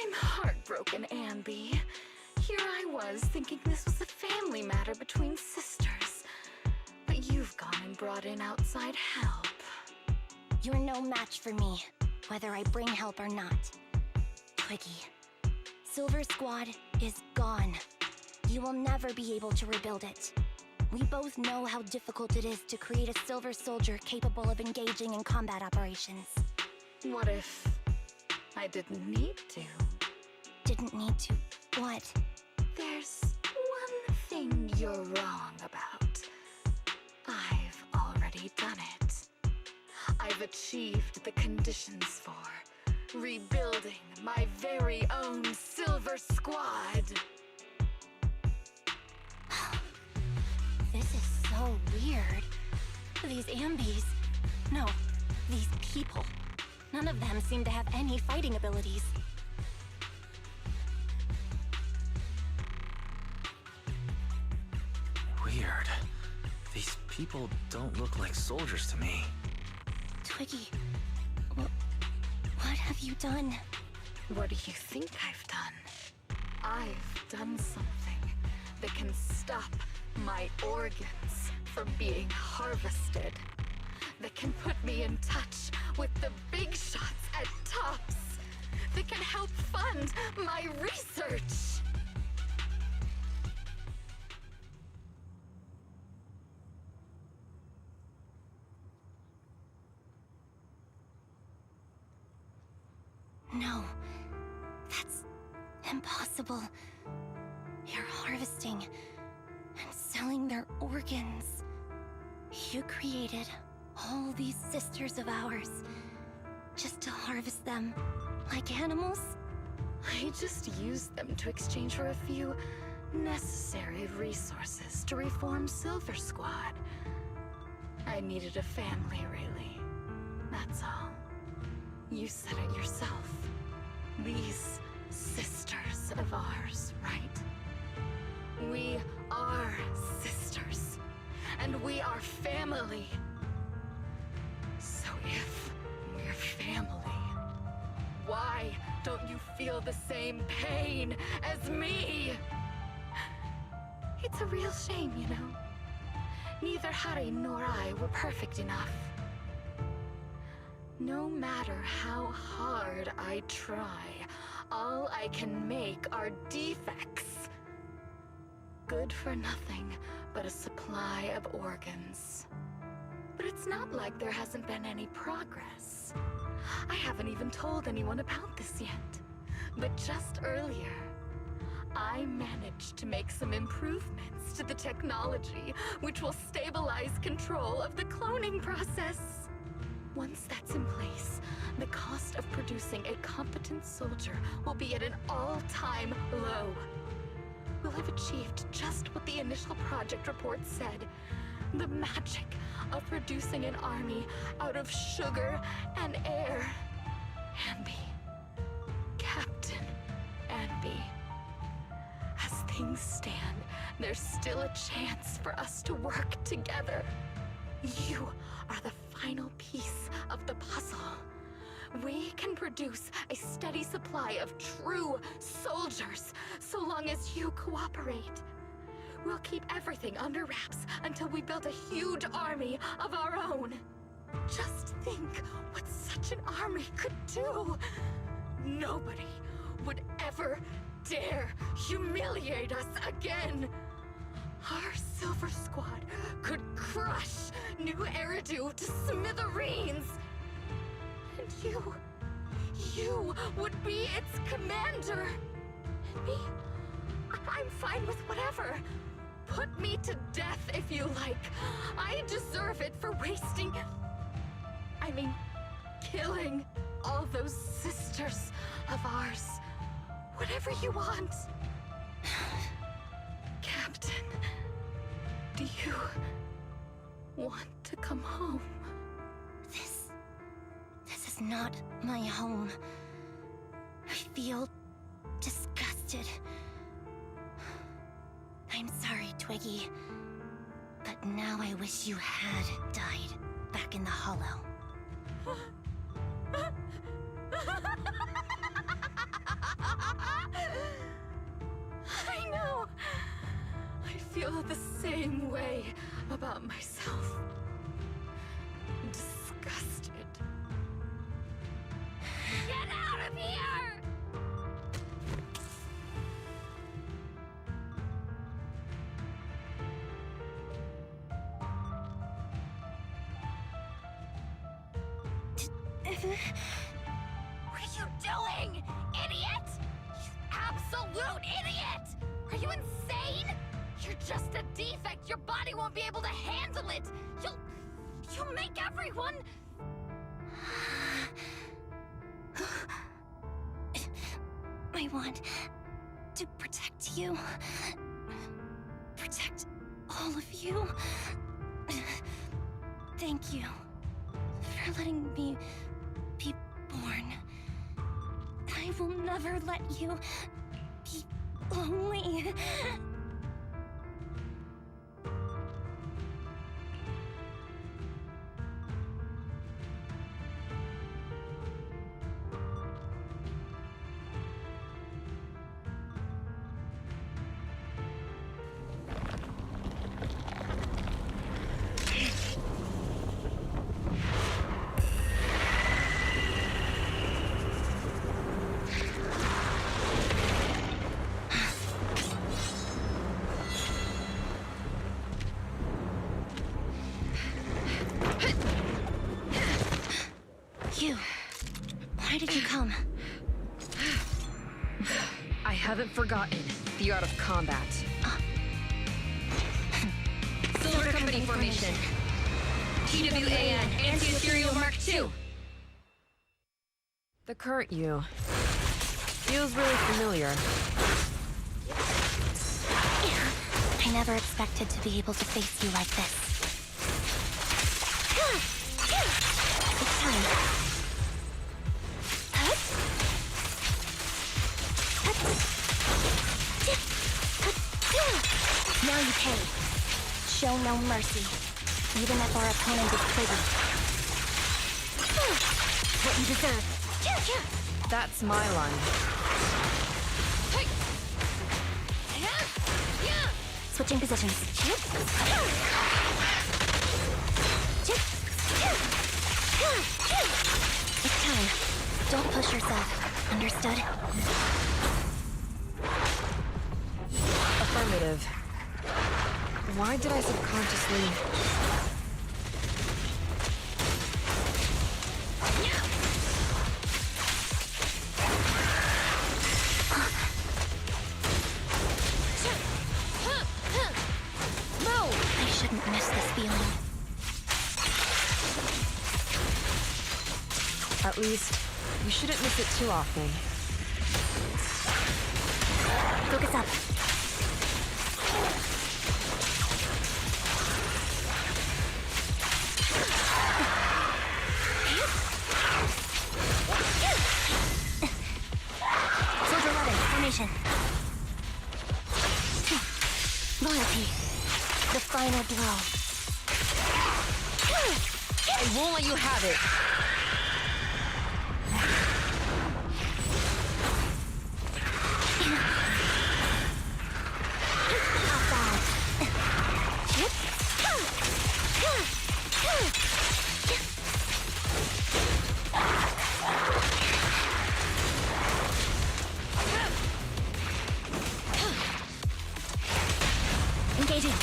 I'm heartbroken, Anby. Here I was thinking this was a family matter between sisters. But you've gone and brought in outside help. You're no match for me, whether I bring help or not. Twiggy, Silver Squad is gone. You will never be able to rebuild it. We both know how difficult it is to create a silver soldier capable of engaging in combat operations. What if I didn't need to? Didn't need to. What? There's one thing you're wrong about. I've already done it. I've achieved the conditions for rebuilding my very own Silver Squad. This is so weird. These Anbys... No, these people. None of them seem to have any fighting abilities. Weird. These people don't look like soldiers to me. Twiggy, what have you done? What do you think I've done? I've done something that can stop my organs from being harvested. That can put me in touch with the big shots at Tops. That can help fund my research. No, that's impossible. You're harvesting and selling their organs. You created all these sisters of ours just to harvest them like animals? I just used them to exchange for a few necessary resources to reform Silver Squad. I needed a family, really. That's all. You said it yourself. These sisters of ours, right? We are sisters, and we are family. So if we're family, why don't you feel the same pain as me? It's a real shame, you know. Neither Hari nor I were perfect enough. No matter how hard I try, all I can make are defects. Good for nothing but a supply of organs. But it's not like there hasn't been any progress. I haven't even told anyone about this yet. But just earlier, I managed to make some improvements to the technology which will stabilize control of the cloning process. Once that's in place, the cost of producing a competent soldier will be at an all-time low. We'll have achieved just what the initial project report said. The magic of producing an army out of sugar and air. Anby. Captain Anby. As things stand, there's still a chance for us to work together. You are the final piece of the puzzle. We can produce a steady supply of true soldiers so long as you cooperate. We'll keep everything under wraps until we build a huge army of our own. Just think what such an army could do. Nobody would ever dare humiliate us again. Our Silver Squad could crush New Eridu to smithereens. And you would be its commander. And me, I'm fine with whatever. Put me to death if you like. I deserve it for killing all those sisters of ours. Whatever you want. Captain, do you want to come home? This is not my home. I feel disgusted. I'm sorry, Twiggy. But now I wish you had died back in the Hollow. I know. I feel the same way about myself. Disgusted. Get out of here! What are you doing, idiot? You absolute idiot! Are you insane? You're just a defect. Your body won't be able to handle it. You'll make everyone... I want to protect you. Protect all of you. Thank you for letting me be born. I will never let you be lonely. Why did you come? I haven't forgotten the art of combat. Silver Company formation. TWAN Anti-Ethereal Mark II. The current you feels really familiar. I never expected to be able to face you like this. It's time. Now you pay. Show no mercy, even if our opponent is Twiggy. What you deserve. That's my line. Switching positions. It's time. Don't push yourself. Understood? Affirmative. Why did I subconsciously... No! I shouldn't miss this feeling. At least, you shouldn't miss it too often. Focus up. Soldier 11, formation. Loyalty. The final blow. I won't let you have it. Engaging.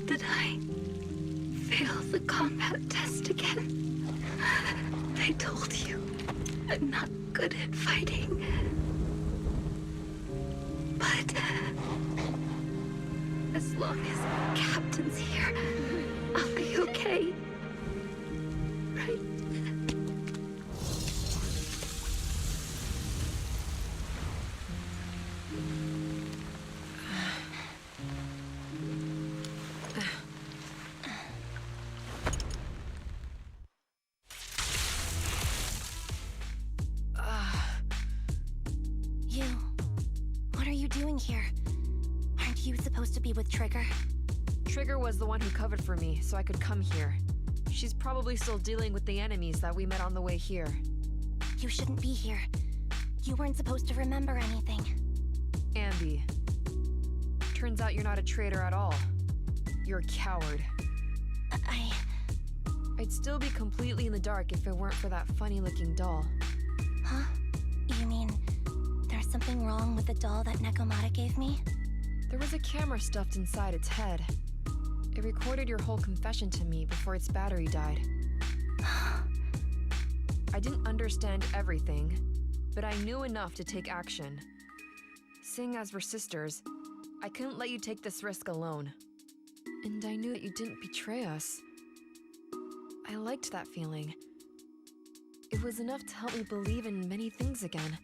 Did I fail the combat test again? They told you I'm not good at fighting. But as long as Captain's here, I'll be okay. Right? What are you doing here? Aren't you supposed to be with Trigger? Trigger was the one who covered for me, so I could come here. She's probably still dealing with the enemies that we met on the way here. You shouldn't be here. You weren't supposed to remember anything. Anby. Turns out you're not a traitor at all. You're a coward. I'd still be completely in the dark if it weren't for that funny-looking doll. Huh? You mean there's something wrong with the doll that Nekomata gave me? There was a camera stuffed inside its head. It recorded your whole confession to me before its battery died. I didn't understand everything, but I knew enough to take action. Seeing as we're sisters, I couldn't let you take this risk alone. And I knew that you didn't betray us. I liked that feeling. It was enough to help me believe in many things again.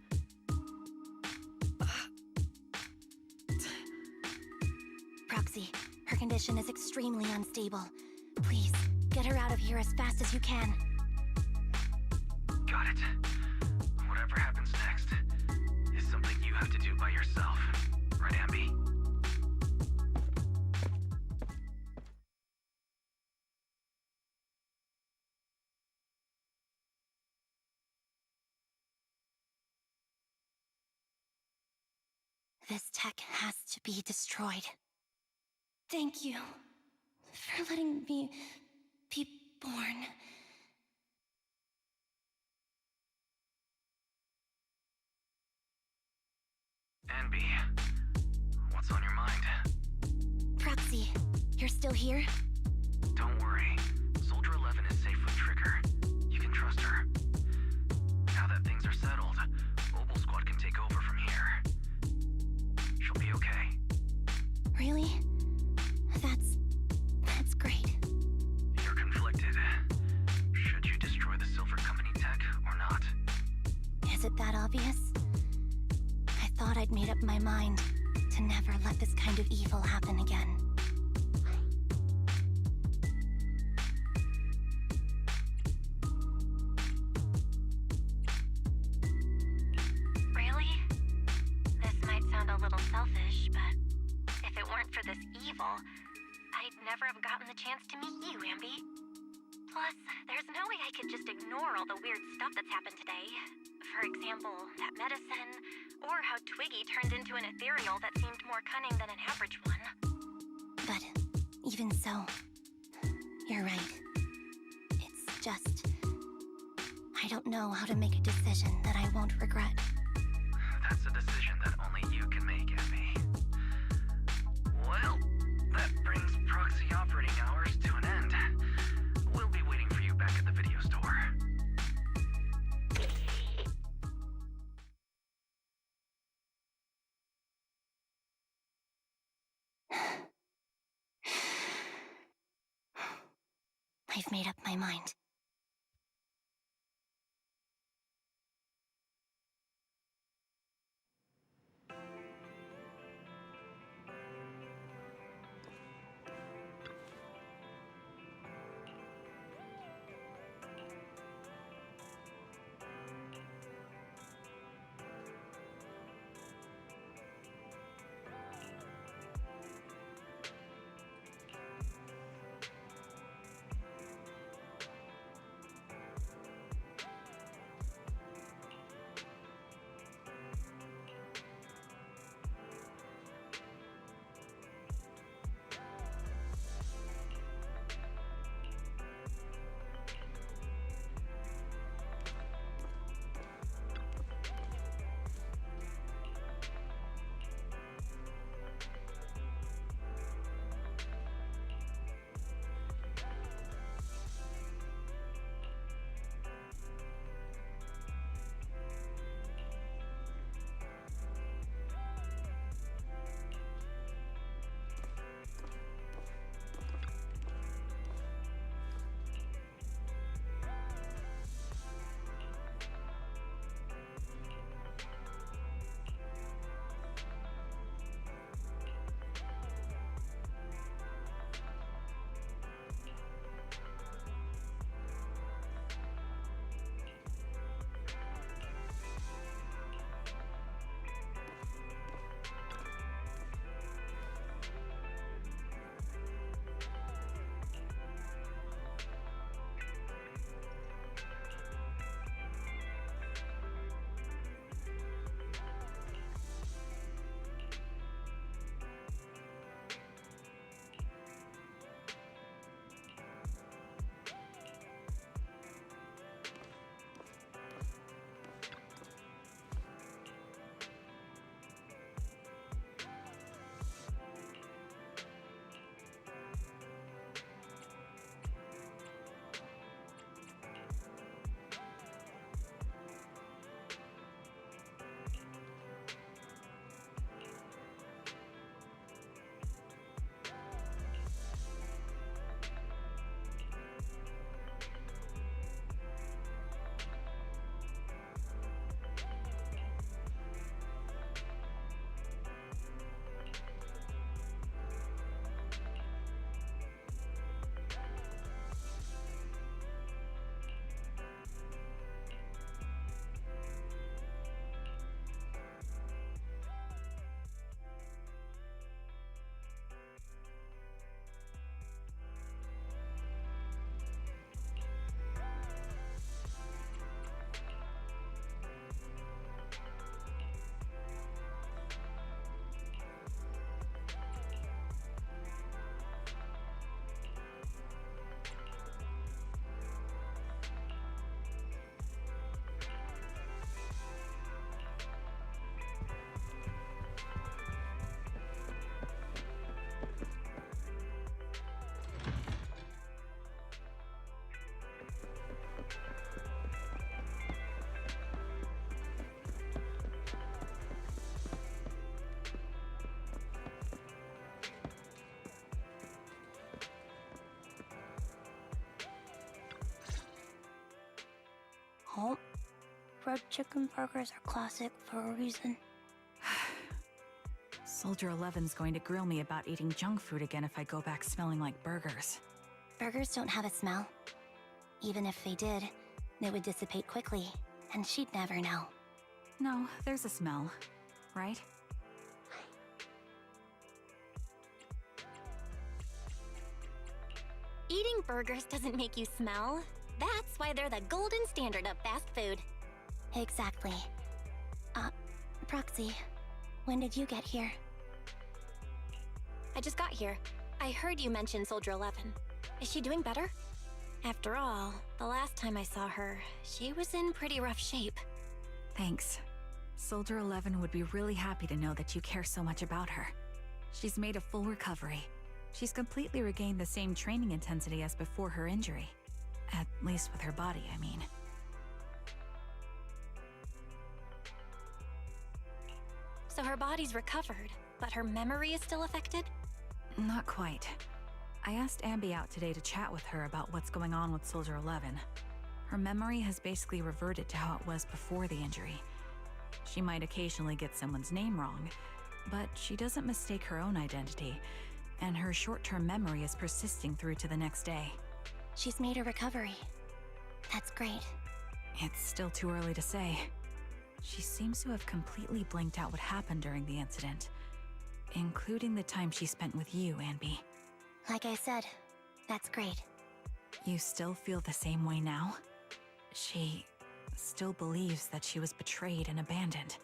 Proxy, her condition is extremely unstable. Please, get her out of here as fast as you can. Got it. Whatever happens next is something you have to do by yourself. Right, Anby? This tech has to be destroyed. Thank you for letting me be born. Anby, what's on your mind? Proxy, you're still here? Don't worry. Soldier 11 is safe with Trigger. You can trust her. Now that things are settled, Mobile Squad can take over from here. She'll be okay. Really? That's great. You're conflicted. Should you destroy the Silver Company tech or not? Is it that obvious? I thought I'd made up my mind to never let this kind of evil happen again. Really? This might sound a little selfish, but if it weren't for this evil, I'd never have gotten the chance to meet you, Anby. Plus, there's no way I could just ignore all the weird stuff that's happened today. For example, that medicine, or how Twiggy turned into an ethereal that seemed more cunning than an average one. But even so, you're right. It's just, I don't know how to make a decision that I won't regret. That's a decision that only you can make, Anby. Well, that brings proxy operating hours to an end. We'll be waiting for you back at the video store. I've made up my mind. purebred chicken burgers are classic for a reason. Soldier 11's going to grill me about eating junk food again if I go back smelling like burgers. Burgers don't have a smell. Even if they did, they would dissipate quickly, and she'd never know. No, there's a smell, right? Eating burgers doesn't make you smell. That's why they're the golden standard of fast food. Exactly. Proxy, when did you get here? I just got here. I heard you mention Soldier 11. Is she doing better? After all, the last time I saw her, she was in pretty rough shape. Thanks. Soldier 11 would be really happy to know that you care so much about her. She's made a full recovery. She's completely regained the same training intensity as before her injury. At least with her body, I mean. So her body's recovered, but her memory is still affected? Not quite. I asked Anby out today to chat with her about what's going on with Soldier 11. Her memory has basically reverted to how it was before the injury. She might occasionally get someone's name wrong, but she doesn't mistake her own identity, and her short-term memory is persisting through to the next day. She's made a recovery. That's great. It's still too early to say. She seems to have completely blanked out what happened during the incident, including the time she spent with you, Anby. Like I said, that's great. You still feel the same way now? She still believes that she was betrayed and abandoned.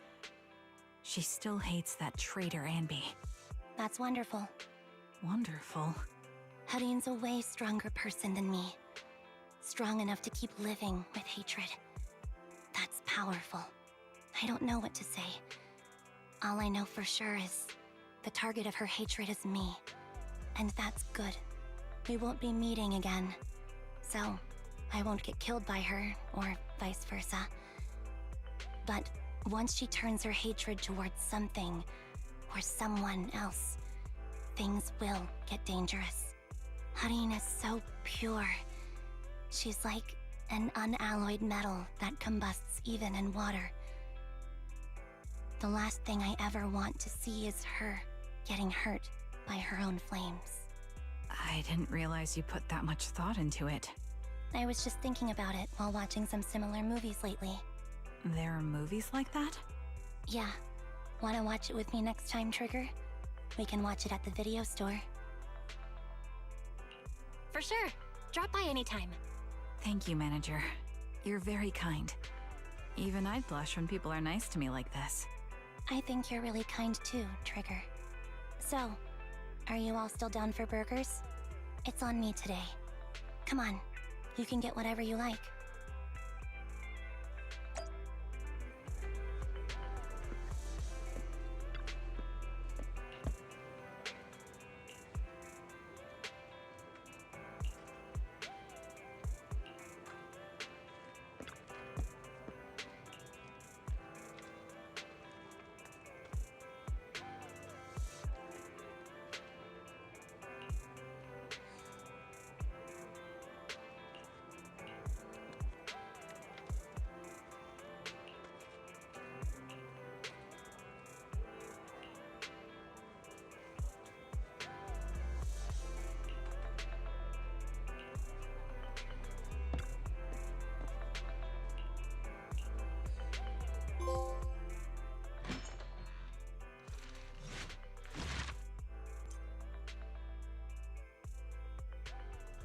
She still hates that traitor Anby. That's wonderful. Wonderful? Hudion's a way stronger person than me. Strong enough to keep living with hatred. That's powerful. I don't know what to say. All I know for sure is the target of her hatred is me. And that's good. We won't be meeting again. So, I won't get killed by her, or vice versa. But once she turns her hatred towards something, or someone else, things will get dangerous. Hudion is so pure. She's like an unalloyed metal that combusts even in water. The last thing I ever want to see is her getting hurt by her own flames. I didn't realize you put that much thought into it. I was just thinking about it while watching some similar movies lately. There are movies like that? Yeah. Wanna watch it with me next time, Trigger? We can watch it at the video store. For sure. Drop by anytime. Thank you, Manager. You're very kind. Even I'd blush when people are nice to me like this. I think you're really kind too, Trigger. So, are you all still down for burgers? It's on me today. Come on, you can get whatever you like.